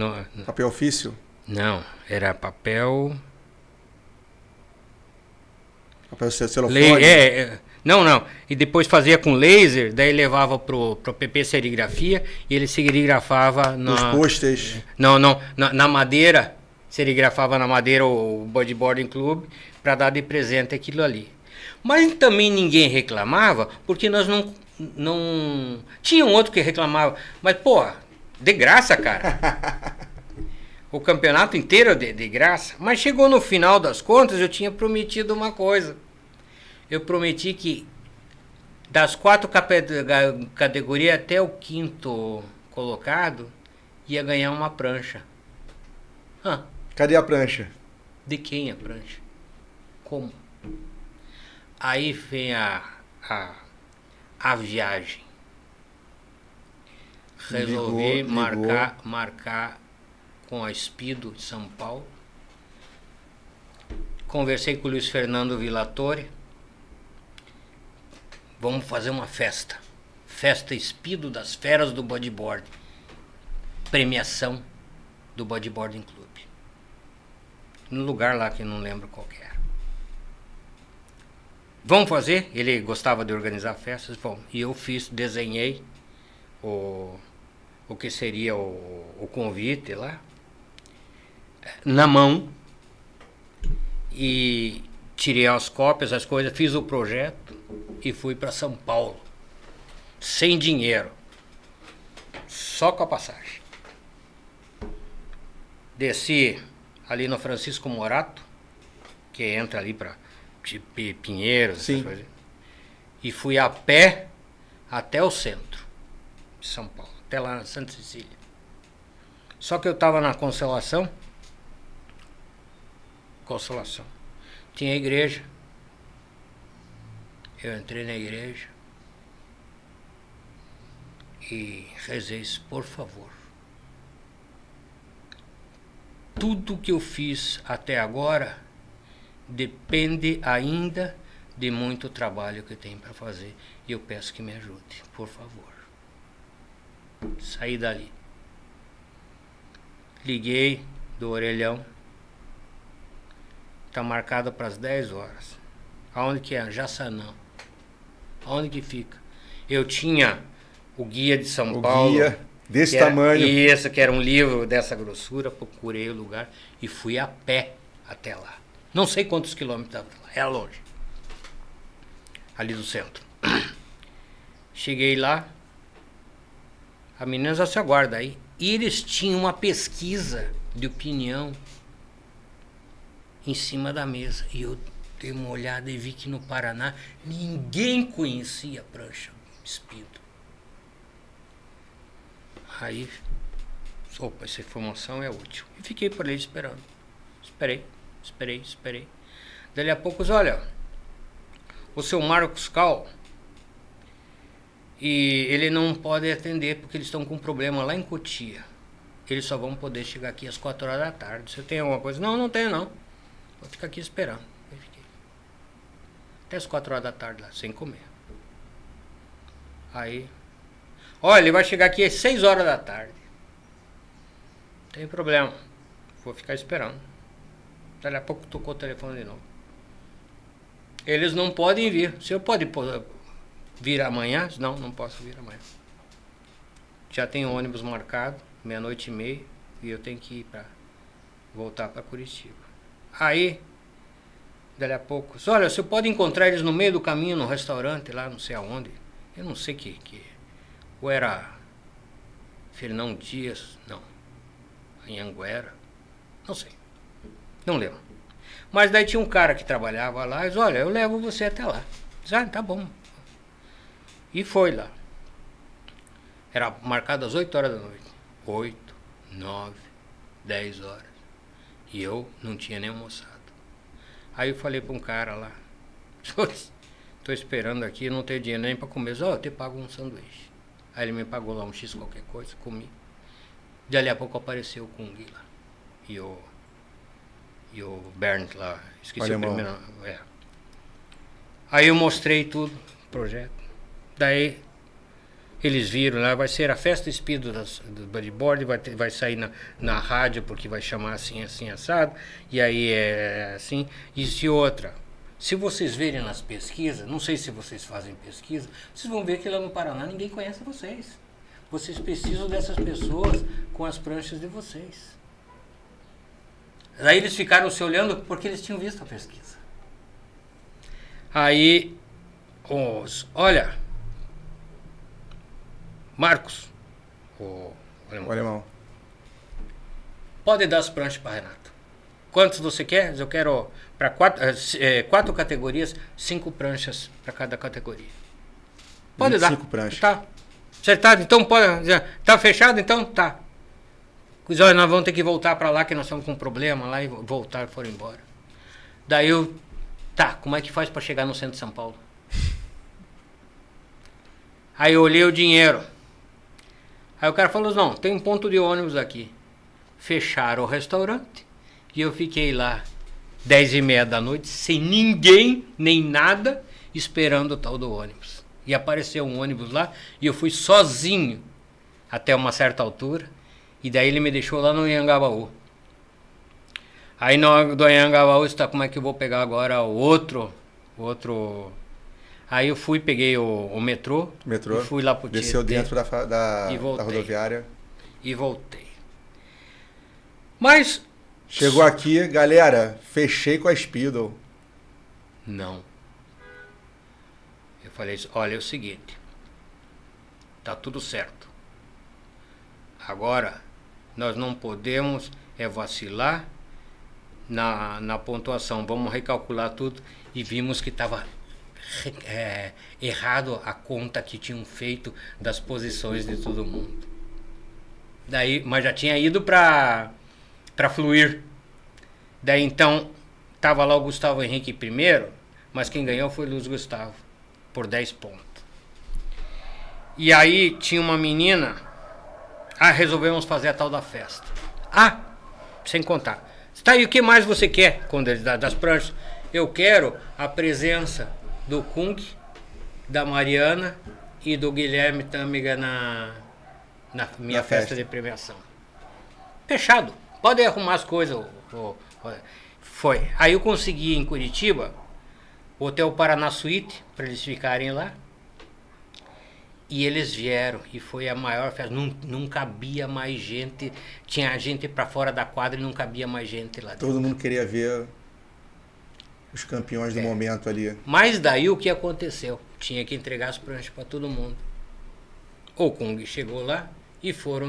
Papel ofício? Não, era papel... Papel celofone? Não. E depois fazia com laser, daí levava pro PP Serigrafia e ele serigrafava nos pôsteres. Na madeira, serigrafava na madeira o Bodyboarding Club para dar de presente aquilo ali. Mas também ninguém reclamava, porque nós não... Tinha um outro que reclamava, mas pô, de graça, cara. O campeonato inteiro de graça. Mas chegou no final das contas, eu tinha prometido uma coisa. Eu prometi que das 4 categorias até o 5º colocado ia ganhar uma prancha. Cadê a prancha? De quem a prancha? Como? Aí vem a viagem. Resolvi marcar com a Speedo de São Paulo. Conversei com o Luiz Fernando Villatore. Vamos fazer uma festa. Festa Speedo das Feras do Bodyboard. Premiação do Bodyboarding Club. No lugar lá que eu não lembro qual que era. Vamos fazer? Ele gostava de organizar festas. Bom, e eu desenhei o que seria o convite lá. Na mão. E tirei as cópias, as coisas, fiz o projeto e fui para São Paulo. Sem dinheiro. Só com a passagem. Desci ali no Francisco Morato, que entra ali para Pinheiros, essas coisas. E fui a pé até o centro de São Paulo, até lá na Santa Cecília. Só que eu estava na Consolação. Tinha igreja. Eu entrei na igreja e rezei isso, por favor. Tudo que eu fiz até agora depende ainda de muito trabalho que eu tenho para fazer. E eu peço que me ajude, por favor. Saí dali. Liguei do orelhão. Está marcado para as 10 horas. Aonde que é? Jaçanã. Aonde que fica? Eu tinha o guia de São Paulo. Guia desse tamanho. Isso, que era um livro dessa grossura. Procurei o lugar e fui a pé até lá. Não sei quantos quilômetros é longe. Ali do centro. Cheguei lá. A menina já se aguarda aí. E eles tinham uma pesquisa de opinião em cima da mesa. E eu dei uma olhada e vi que no Paraná ninguém conhecia a prancha Speedo. Aí, opa, essa informação é útil. E fiquei por ali esperando. Esperei. Dali a pouco, olha, o seu Marcos Cal, e ele não pode atender porque eles estão com um problema lá em Cotia. Eles só vão poder chegar aqui às 4 horas da tarde. Você tem alguma coisa? Não tenho não. Vou ficar aqui esperando. Eu fiquei até as 4 horas da tarde lá, sem comer. Aí, olha, ele vai chegar aqui às 6 horas da tarde. Não tem problema. Vou ficar esperando. Daqui a pouco tocou o telefone de novo. Eles não podem vir. O senhor pode vir amanhã? Não posso vir amanhã. Já tem ônibus marcado, 00:30, e eu tenho que ir voltar para Curitiba. Aí, dali a pouco, olha, você pode encontrar eles no meio do caminho, no restaurante lá, não sei aonde. Eu não sei que ou era Fernão Dias, não, Anhanguera, não sei, não lembro. Mas daí tinha um cara que trabalhava lá e disse, olha, eu levo você até lá. Disse, tá bom. E foi lá. Era marcado às 8 horas da noite. 8, 9, 10 horas. E eu não tinha nem almoçado. Aí eu falei para um cara lá, estou esperando aqui, não tenho dinheiro nem para comer. Eu te pago um sanduíche. Aí ele me pagou lá um X qualquer coisa, comi. Dali a pouco apareceu o Kung lá. E o Bernd lá, esqueci o primeiro. Aí eu mostrei tudo, o projeto. Daí eles viram lá, vai ser a festa Speedo do bodyboard, vai sair na rádio porque vai chamar assim, assado. E aí é assim. E se outra, se vocês verem nas pesquisas, não sei se vocês fazem pesquisa, vocês vão ver que lá no Paraná ninguém conhece vocês. Vocês precisam dessas pessoas com as pranchas de vocês. Aí eles ficaram se olhando porque eles tinham visto a pesquisa. Aí, olha, Marcos, o alemão, pode dar as pranchas para Renato. Quantos você quer? Eu quero para 4 categorias, 5 pranchas para cada categoria. Pode dar. 5 pranchas. Tá. Acertado? Então pode. Tá fechado? Então tá. Olha, nós vamos ter que voltar para lá que nós estamos com um problema lá e voltar, foram embora. Daí como é que faz para chegar no centro de São Paulo? Aí eu olhei o dinheiro. Aí o cara falou, não, tem um ponto de ônibus aqui. Fecharam o restaurante e eu fiquei lá 10:30 da noite, sem ninguém, nem nada, esperando o tal do ônibus. E apareceu um ônibus lá e eu fui sozinho até uma certa altura. E daí ele me deixou lá no Anhangabaú. Aí do Anhangabaú está, como é que eu vou pegar agora o outro. Aí eu fui, peguei o metrô. E fui lá pro Desceu dentro da rodoviária. E voltei. Mas... Chegou aqui, galera, fechei com a Speedo. Não. Eu falei, olha, é o seguinte. Tá tudo certo. Agora, nós não podemos vacilar na pontuação. Vamos recalcular tudo. E vimos que estava errado a conta que tinham feito das posições de todo mundo. Daí, mas já tinha ido para Fluir. Daí então, estava lá o Gustavo Henrique primeiro, mas quem ganhou foi o Luiz Gustavo, por 10 pontos. E aí tinha uma menina, resolvemos fazer a tal da festa. Sem contar. Tá, e o que mais você quer quando ele dá das pranchas? Eu quero a presença do Kung, da Mariana e do Guilherme Tâmega na minha festa de premiação. Fechado. Pode arrumar as coisas. Foi. Aí eu consegui em Curitiba o Hotel Paraná Suíte para eles ficarem lá. E eles vieram e foi a maior festa. Não cabia mais gente. Tinha gente para fora da quadra e não cabia mais gente lá dentro. Todo mundo queria ver os campeões do momento ali. Mas daí o que aconteceu? Tinha que entregar as pranchas para todo mundo. O Kung chegou lá e foram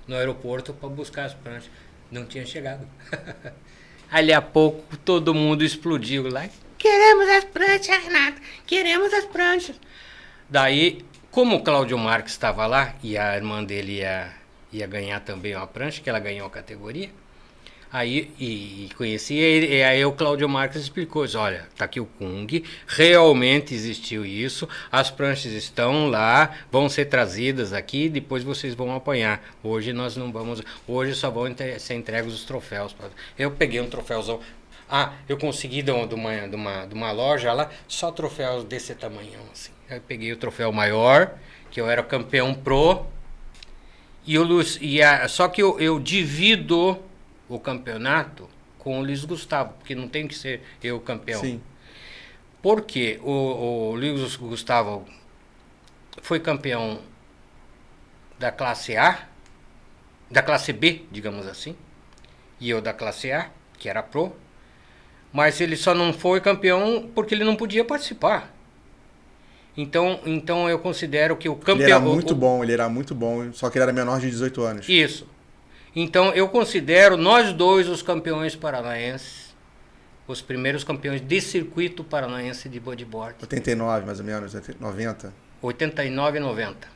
no aeroporto para buscar as pranchas. Não tinha chegado. Ali a pouco todo mundo explodiu lá. Queremos as pranchas, Renato, queremos as pranchas. Daí, como o Cláudio Marques estava lá e a irmã dele ia ganhar também uma prancha, que ela ganhou a categoria, aí e conheci ele, e aí o Cláudio Marques explicou, disse, olha, tá aqui o Kung, realmente existiu isso, as pranchas estão lá, vão ser trazidas aqui, depois vocês vão apanhar. Hoje nós não vamos, hoje só vão ser entregues os troféus. Eu peguei um troféuzão, eu consegui de uma loja lá, só troféus desse tamanhão, assim. Eu peguei o troféu maior, que eu era campeão pro, só que eu divido o campeonato com o Luiz Gustavo, porque não tem que ser eu campeão. Sim. Porque o Luiz Gustavo foi campeão da classe A, da classe B, digamos assim, e eu da classe A, que era pro, mas ele só não foi campeão porque ele não podia participar. Então eu considero que o campeão... Ele era muito bom, só que ele era menor de 18 anos. Isso. Então eu considero nós dois os campeões paranaenses, os primeiros campeões de circuito paranaense de bodyboard. 89, mais ou menos, 90? 89 e 90.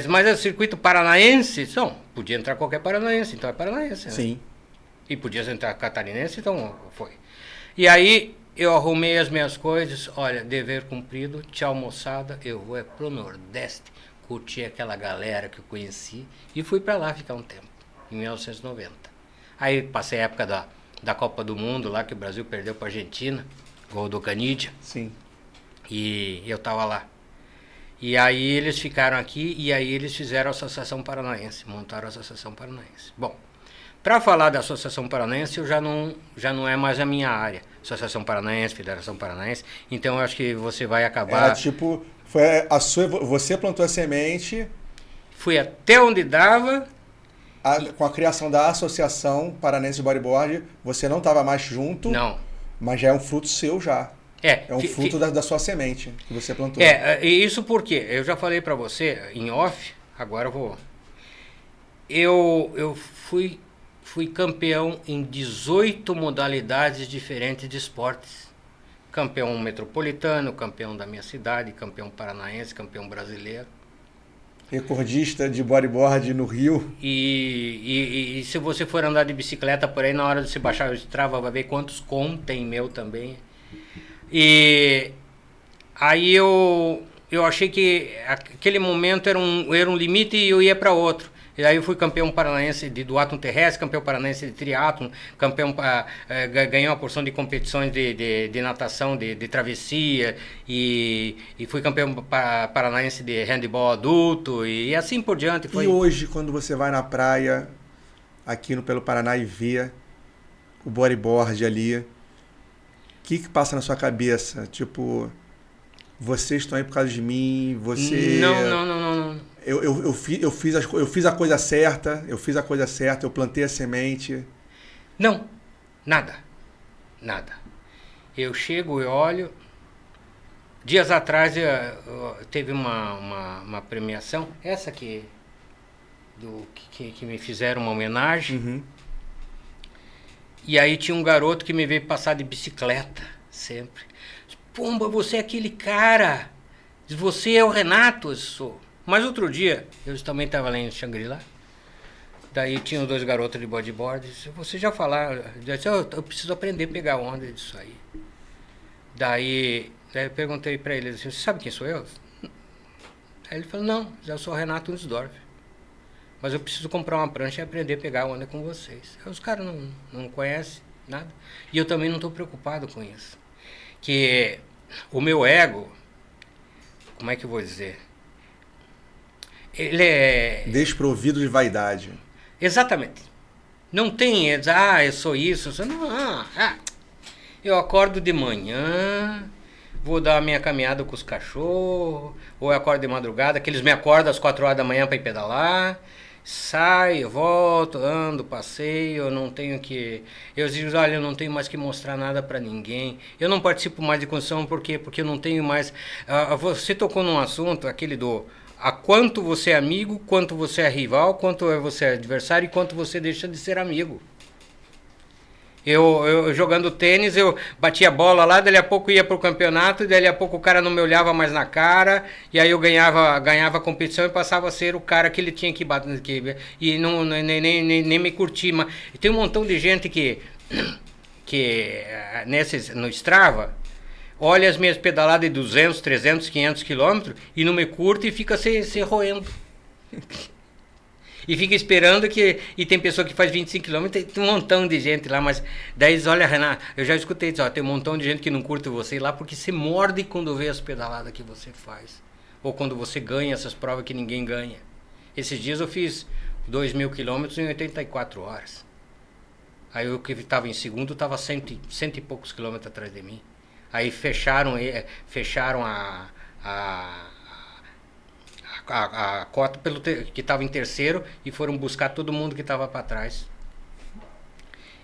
Mas o circuito paranaense, podia entrar qualquer paranaense, então é paranaense. Né? Sim. E podia entrar catarinense, então foi. E aí eu arrumei as minhas coisas, olha, dever cumprido, tchau moçada, eu vou pro Nordeste, curti aquela galera que eu conheci e fui para lá ficar um tempo, em 1990. Aí passei a época da Copa do Mundo, lá que o Brasil perdeu para a Argentina, gol do Canidia. Sim. E eu tava lá. E aí eles ficaram aqui e aí eles fizeram a Associação Paranaense, montaram a Associação Paranaense. Bom, para falar da Associação Paranaense, já não é mais a minha área. Associação Paranaense, Federação Paranaense. Então eu acho que você vai acabar... Você plantou a semente... Fui até onde dava... Com a criação da Associação Paranaense de Bodyboard, você não estava mais junto... Não. Mas já é um fruto seu já. É um fruto da sua semente que você plantou. E isso porque eu já falei para você em off, agora eu vou... Eu fui campeão em 18 modalidades diferentes de esportes. Campeão metropolitano, campeão da minha cidade, campeão paranaense, campeão brasileiro. Recordista de bodyboard no Rio. E se você for andar de bicicleta por aí, na hora de se baixar o Strava, vai ver quantos tem meu também. E aí eu achei que aquele momento era um limite e eu ia para outro. E aí eu fui campeão paranaense de duatlon terrestre, campeão paranaense de triatlon, ganhei uma porção de competições de natação, de travessia, e fui campeão paranaense de handball adulto, e assim por diante. E hoje, quando você vai na praia, aqui pelo Paraná, e vê o bodyboard ali, o que passa na sua cabeça? Tipo, vocês estão aí por causa de mim, você... Não. Eu fiz a coisa certa, eu plantei a semente. Não, nada. Eu chego e olho. Dias atrás teve uma premiação, essa aqui, que me fizeram uma homenagem. Uhum. E aí tinha um garoto que me veio passar de bicicleta, sempre. Pomba, você é aquele cara. Você é o Renato, eu sou. Mas outro dia, eu também estava lá em Xangri-Lá, daí tinham 2 garotos de bodyboard, você já falaram, eu preciso aprender a pegar onda disso aí. Daí eu perguntei para ele, assim, você sabe quem sou eu? Aí ele falou, não, eu sou o Renato Nussdorf, mas eu preciso comprar uma prancha e aprender a pegar onda com vocês. Aí os caras não conhecem nada, e eu também não estou preocupado com isso. Que o meu ego, como é que eu vou dizer? Ele é... desprovido de vaidade. Exatamente. Não tem, eu sou isso, eu sou... Não, eu acordo de manhã, vou dar a minha caminhada com os cachorros, ou eu acordo de madrugada, que eles me acordam às 4 horas da manhã para ir pedalar, saio, volto, ando, passeio, eu não tenho que... Eu digo, olha, eu não tenho mais que mostrar nada para ninguém, eu não participo mais de construção, por quê? Porque eu não tenho mais... você tocou num assunto, aquele do a quanto você é amigo, quanto você é rival, quanto você é adversário e quanto você deixa de ser amigo. Eu jogando tênis, eu batia a bola lá, dali a pouco ia pro campeonato, dali a pouco o cara não me olhava mais na cara, e aí eu ganhava a competição e passava a ser o cara que ele tinha que bater, e nem me curtir. Mas tem um montão de gente que no Strava, olha as minhas pedaladas de 200, 300, 500 quilômetros e não me curte e fica se roendo. E fica esperando que... E tem pessoa que faz 25 quilômetros, tem um montão de gente lá, mas... Daí eles, olha, Renato, eu já escutei isso, ó, tem um montão de gente que não curte você lá porque se morde quando vê as pedaladas que você faz. Ou quando você ganha essas provas que ninguém ganha. Esses dias eu fiz 2.000 quilômetros em 84 horas. Aí eu que estava em segundo, estava cento e poucos quilômetros atrás de mim. Aí fecharam a cota que estava em terceiro e foram buscar todo mundo que estava para trás.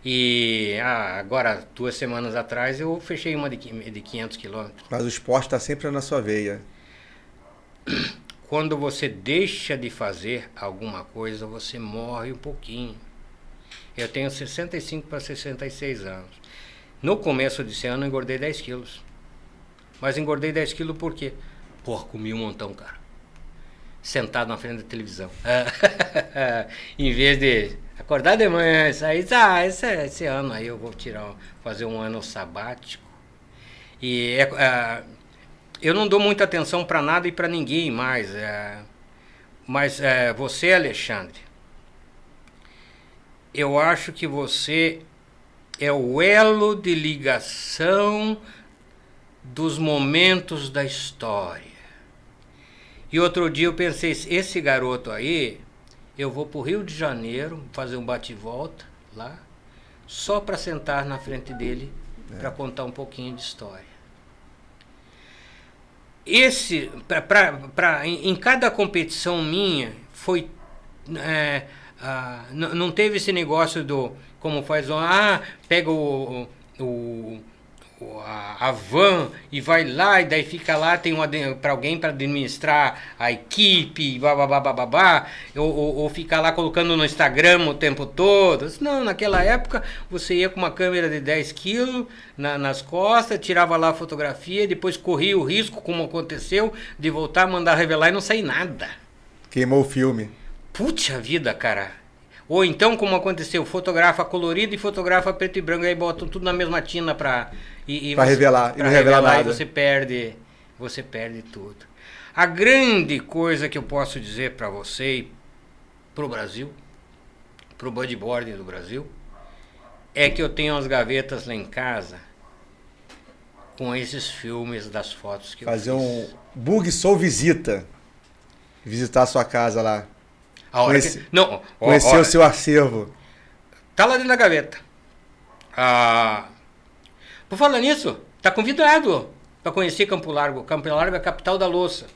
E agora, 2 semanas atrás, eu fechei uma de 500 quilômetros. Mas o esporte está sempre na sua veia. Quando você deixa de fazer alguma coisa, você morre um pouquinho. Eu tenho 65 para 66 anos. No começo desse ano, eu engordei 10 quilos. Mas engordei 10 quilos por quê? Porra, comi um montão, cara. Sentado na frente da televisão. Em vez de acordar de manhã, sair, esse ano aí eu vou fazer um ano sabático. E eu não dou muita atenção para nada e para ninguém mais. Mas você, Alexandre, eu acho que você é o elo de ligação dos momentos da história. E outro dia eu pensei, esse garoto aí, eu vou pro Rio de Janeiro fazer um bate-volta lá, só para sentar na frente dele para contar um pouquinho de história. Em cada competição minha, foi... não teve esse negócio do... Como faz... pega a van e vai lá e daí fica lá, tem para alguém para administrar a equipe, ou ficar lá colocando no Instagram o tempo todo. Não, naquela época você ia com uma câmera de 10 quilos nas costas, tirava lá a fotografia, depois corria o risco, como aconteceu, de voltar, mandar revelar e não sair nada. Queimou o filme. Puxa vida, cara. Ou então, como aconteceu, fotografa colorido e fotografa preto e branco, aí botam tudo na mesma tina para revelar, e não revela nada. E você perde tudo. A grande coisa que eu posso dizer para você e pro Brasil, pro bodyboarding do Brasil, é que eu tenho as gavetas lá em casa com esses filmes das fotos que eu fiz. Fazer um Bug Soul visita. Visitar a sua casa lá. Conhecer o seu acervo. Tá lá dentro da gaveta. Por falar nisso, tá convidado para conhecer Campo Largo. Campo Largo é a capital da louça.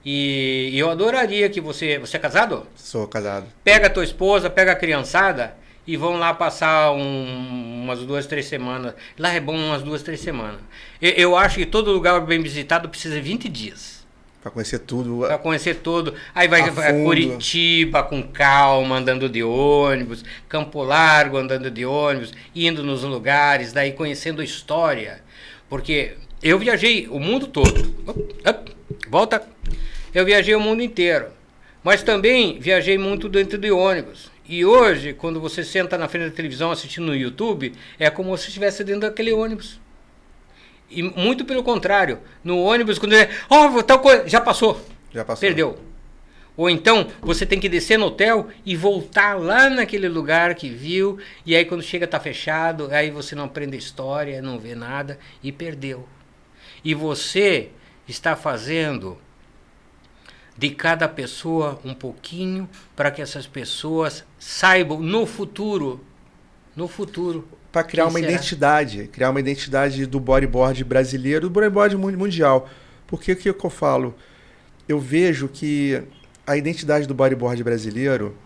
E eu adoraria que você... Você é casado? Sou casado. Pega a tua esposa, pega a criançada e vão lá passar umas 2, 3 semanas. Lá é bom umas 2, 3 semanas. Eu acho que todo lugar bem visitado precisa de 20 dias. Para conhecer tudo. Para conhecer tudo. Aí vai Curitiba com calma, andando de ônibus. Campo Largo, andando de ônibus. Indo nos lugares, daí conhecendo a história. Porque eu viajei o mundo todo. Volta. Eu viajei o mundo inteiro. Mas também viajei muito dentro de ônibus. E hoje, quando você senta na frente da televisão assistindo no YouTube, é como se estivesse dentro daquele ônibus. E muito pelo contrário, no ônibus, quando tal coisa, já passou, perdeu. Ou então você tem que descer no hotel e voltar lá naquele lugar que viu, e aí quando chega tá fechado, aí você não aprende a história, não vê nada e perdeu. E você está fazendo de cada pessoa um pouquinho para que essas pessoas saibam no futuro para criar uma identidade do bodyboard brasileiro, do bodyboard mundial. Porque o que eu falo? Eu vejo que a identidade do bodyboard brasileiro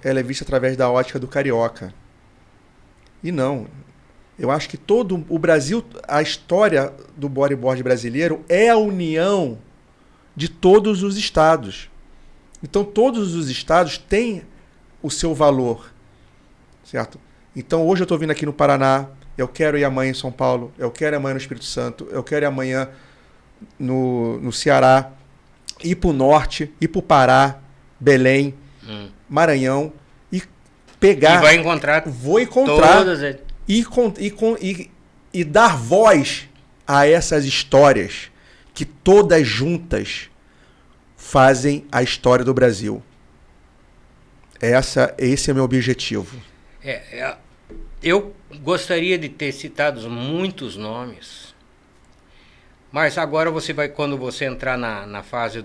ela é vista através da ótica do carioca. E não. Eu acho que todo o Brasil, a história do bodyboard brasileiro é a união de todos os estados. Então, todos os estados têm o seu valor, certo? Então, hoje eu estou vindo aqui no Paraná, eu quero ir amanhã em São Paulo, eu quero ir amanhã no Espírito Santo, eu quero ir amanhã no Ceará, ir para o norte, ir para o Pará, Belém, Maranhão, e pegar... E vai encontrar... Vou encontrar todas... e dar voz a essas histórias que todas juntas fazem a história do Brasil. Esse é meu objetivo. Eu gostaria de ter citado muitos nomes, mas agora quando você entrar na fase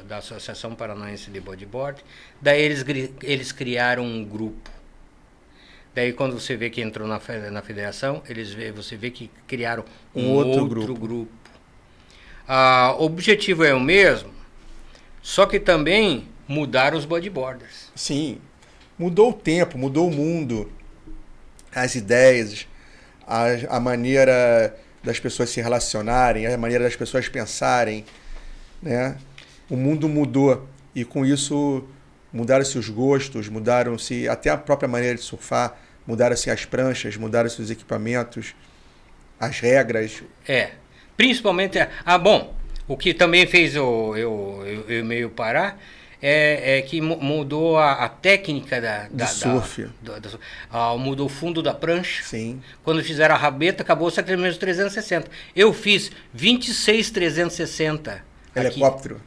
da Associação Paranaense de Bodyboard, daí eles criaram um grupo. Daí quando você vê que entrou na federação, você vê que criaram um outro grupo. O objetivo é o mesmo, só que também mudaram os bodyboarders. Sim, mudou o tempo, mudou o mundo, as ideias, a maneira das pessoas se relacionarem, a maneira das pessoas pensarem, né? O mundo mudou e com isso mudaram-se os gostos, mudaram-se até a própria maneira de surfar, mudaram-se as pranchas, mudaram-se os equipamentos, as regras. Principalmente... bom, o que também fez eu meio parar é que mudou a técnica da surf. Mudou o fundo da prancha. Sim. Quando fizeram a rabeta, acabou só que menos 360. Eu fiz 26 360. Helicóptero.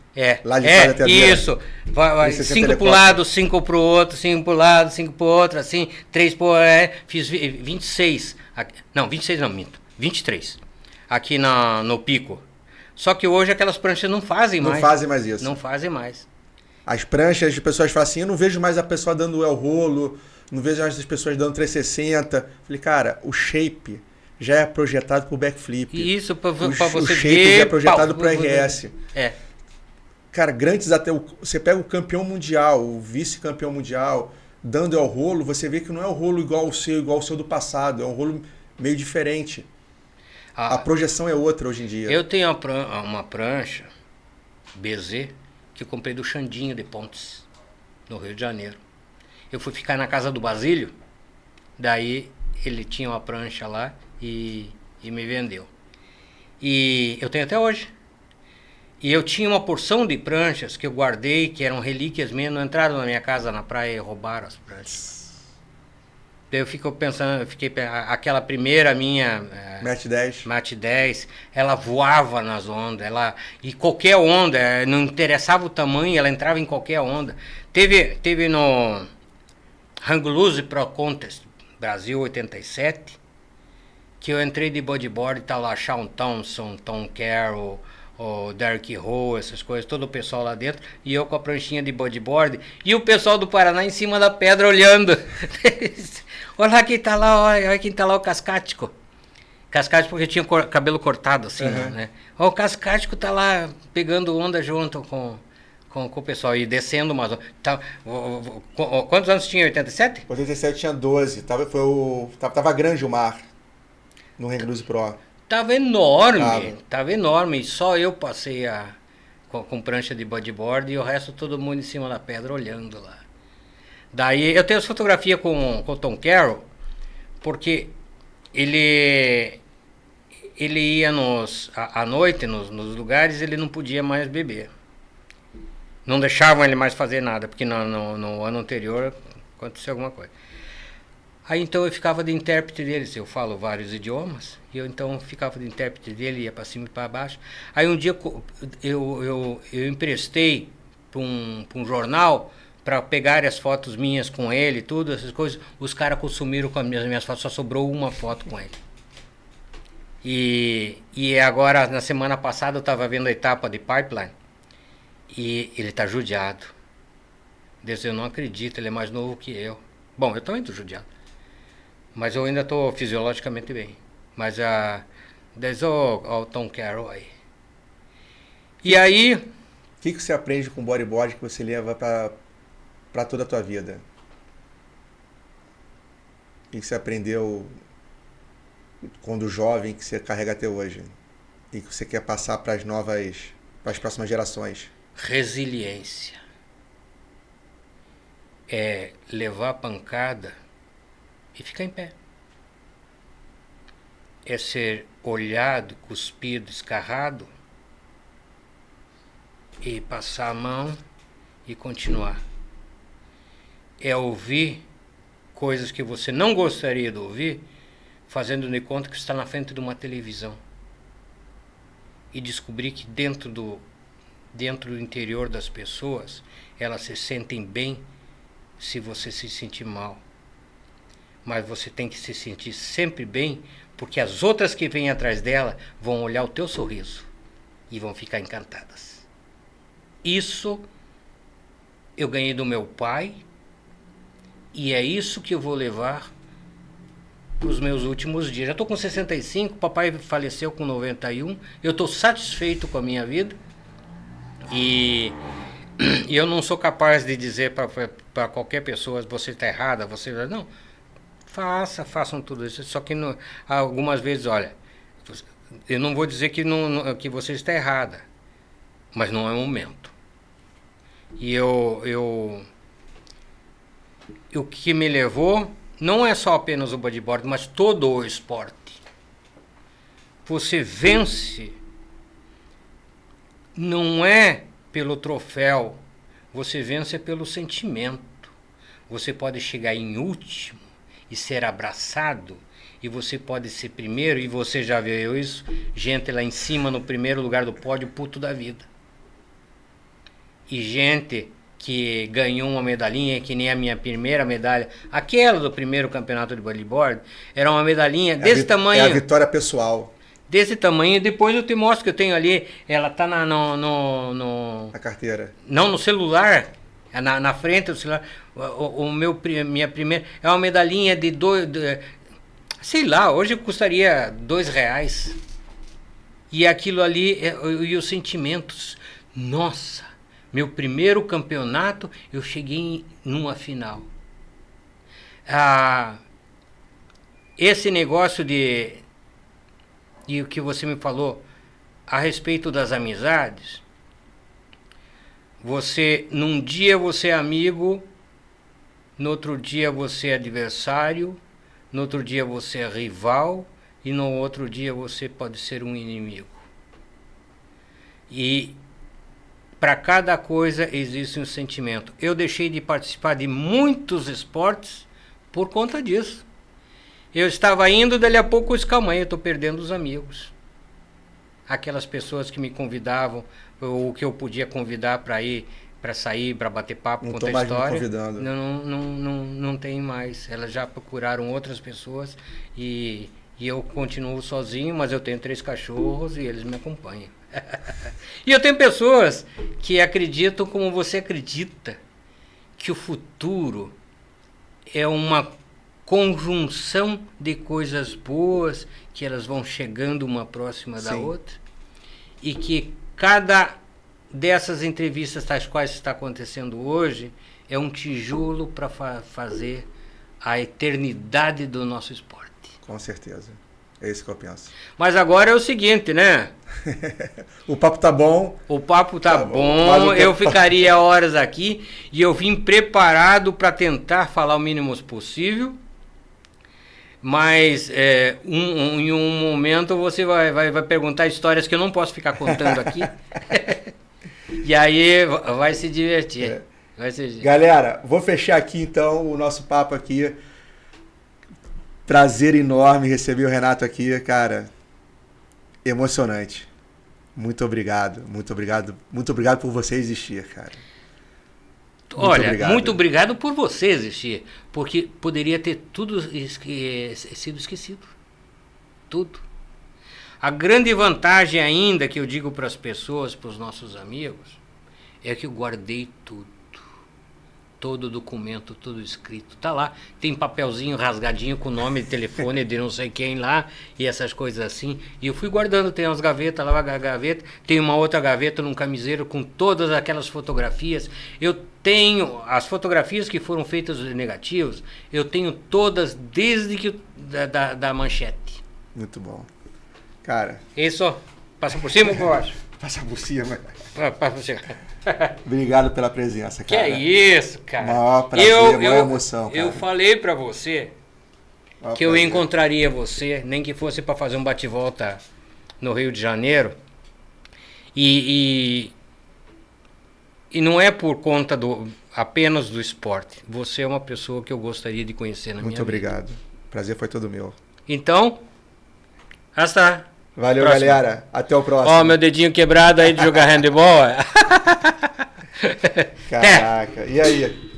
Lá de fora até isso. Vai 5 para o lado, 5 para o outro, 5 para o lado, 5 para o outro, assim, 3 por... fiz 26. Não, 26 não, minto. 23. Aqui no pico. Só que hoje aquelas pranchas não fazem mais. Não fazem mais isso. Não fazem mais. As pranchas, as pessoas falam assim, eu não vejo mais a pessoa dando el rolo, não vejo mais as pessoas dando 360. Falei, cara, o shape já é projetado para o backflip. Isso, para você ver. O shape já é projetado para o RS. Cara, grandes até... Você pega o campeão mundial, o vice-campeão mundial, dando el rolo, você vê que não é o rolo igual ao seu do passado, é um rolo meio diferente. A projeção é outra hoje em dia. Eu tenho uma prancha BZ que eu comprei do Xandinho de Pontes, no Rio de Janeiro. Eu fui ficar na casa do Basílio, daí ele tinha uma prancha lá e me vendeu. E eu tenho até hoje. E eu tinha uma porção de pranchas que eu guardei, que eram relíquias minhas, não entraram na minha casa na praia e roubaram as pranchas. Daí eu fiquei pensando, aquela primeira minha... Match 10, ela voava nas ondas, e qualquer onda, não interessava o tamanho, ela entrava em qualquer onda. Teve no Hang Loose Pro Contest, Brasil 87, que eu entrei de bodyboard, tá lá Shawn Thompson, Tom Carroll, o Derek Ho, essas coisas, todo o pessoal lá dentro, e eu com a pranchinha de bodyboard, e o pessoal do Paraná em cima da pedra olhando. Olha quem tá lá, olha quem tá lá, o Cascático. Cascático porque tinha cabelo cortado assim, né? O Cascático tá lá pegando onda junto com o pessoal e descendo umas... Quantos anos tinha? 87? 87 tinha 12, tava grande o mar no Hang Loose Pro. Tava enorme, só eu passei com prancha de bodyboard e o resto todo mundo em cima da pedra olhando lá. Daí eu tenho as fotografias com o Tom Carroll, porque ele ia à noite nos lugares, ele não podia mais beber. Não deixavam ele mais fazer nada, porque no ano anterior aconteceu alguma coisa. Aí então eu ficava de intérprete deles, eu falo vários idiomas, e eu então ficava de intérprete dele, ia para cima e para baixo. Aí um dia eu emprestei para um jornal para pegar as fotos minhas com ele, tudo, essas coisas. Os caras consumiram com as minhas fotos, só sobrou uma foto com ele. E agora, na semana passada, eu estava vendo a etapa de Pipeline, e ele está judiado. Eu não acredito, ele é mais novo que eu. Bom, eu também estou judiado. Mas eu ainda estou fisiologicamente bem. Mas desde o Tom Carroll aí. E aí... O que você aprende com bodyboard que você leva para toda a tua vida? O que você aprendeu quando jovem que você carrega até hoje? E que você quer passar para as novas para as próximas gerações? Resiliência. É levar a pancada e ficar em pé. É ser olhado, cuspido, escarrado e passar a mão e continuar. É ouvir coisas que você não gostaria de ouvir, fazendo de conta que está na frente de uma televisão. E descobrir que dentro do interior das pessoas, elas se sentem bem se você se sentir mal. Mas você tem que se sentir sempre bem, porque as outras que vêm atrás dela vão olhar o teu sorriso e vão ficar encantadas. Isso eu ganhei do meu pai, e é isso que eu vou levar para os meus últimos dias. Já estou com 65, papai faleceu com 91, eu estou satisfeito com a minha vida, e eu não sou capaz de dizer para qualquer pessoa, você está errada, você não. Façam tudo isso. Só que algumas vezes, olha, eu não vou dizer que você está errada, mas não é o momento. E o que me levou não é só apenas o bodyboard, mas todo o esporte. Você vence, não é pelo troféu, você vence pelo sentimento. Você pode chegar em último e ser abraçado, e você pode ser primeiro, e você já viu isso, gente lá em cima no primeiro lugar do pódio, puto da vida. E gente que ganhou uma medalhinha, que nem a minha primeira medalha, aquela do primeiro campeonato de bodyboard, era uma medalhinha desse tamanho. É a vitória pessoal. Desse tamanho, depois eu te mostro que eu tenho ali, ela tá na carteira. Não, no celular, na frente do celular. Minha primeira é uma medalhinha de sei lá, hoje custaria R$2. E aquilo ali, e os sentimentos. Nossa, meu primeiro campeonato, eu cheguei numa final. Esse negócio e o que você me falou a respeito das amizades, num dia você é amigo, no outro dia você é adversário, no outro dia você é rival, e no outro dia você pode ser um inimigo. E para cada coisa existe um sentimento. Eu deixei de participar de muitos esportes por conta disso. Eu estava indo, dali a pouco eu escalmei, eu estou perdendo os amigos. Aquelas pessoas que me convidavam, ou que eu podia convidar para ir, para sair, para bater papo, contar história. Não tem mais. Elas já procuraram outras pessoas e eu continuo sozinho, mas eu tenho 3 cachorros e eles me acompanham. E eu tenho pessoas que acreditam como você acredita, que o futuro é uma conjunção de coisas boas, que elas vão chegando uma próxima da outra, e que cada dessas entrevistas tais quais está acontecendo hoje é um tijolo para fazer a eternidade do nosso esporte. Com certeza. É isso que eu penso. Mas agora é o seguinte, né? O papo tá bom. O papo tá bom. Eu ficaria horas aqui e eu vim preparado para tentar falar o mínimo possível. Mas em um momento você vai perguntar histórias que eu não posso ficar contando aqui. E aí vai se divertir. Galera, vou fechar aqui então o nosso papo aqui. Prazer enorme receber o Renato aqui, cara. Emocionante. Muito obrigado, muito obrigado. Muito obrigado por você existir, cara. Muito obrigado por você existir, porque poderia ter tudo sido esquecido. Tudo. A grande vantagem ainda que eu digo para as pessoas, para os nossos amigos, é que eu guardei tudo. Todo documento, tudo escrito. Tá lá, tem papelzinho rasgadinho com nome de telefone de não sei quem lá, e essas coisas assim. E eu fui guardando, tem umas gavetas lá, gaveta, tem uma outra gaveta num camiseiro com todas aquelas fotografias. Eu tenho as fotografias que foram feitas negativos, eu tenho todas desde que da manchete. Muito bom. Cara. Isso, passa por cima ou por baixo? Passar por cima. Pra você. Obrigado pela presença, Que cara. é isso, cara. Maior prazer, maior emoção, cara. Eu falei pra você Maior que eu prazer. encontraria você, nem que fosse pra fazer um bate-volta no Rio de Janeiro. E não é por conta apenas do esporte. Você é uma pessoa que eu gostaria de conhecer na minha vida. Muito obrigado. O prazer foi todo meu. Então, hasta. Valeu, Próxima. galera. Até o próximo. Ó, meu dedinho quebrado aí de jogar handebol. Caraca. E aí?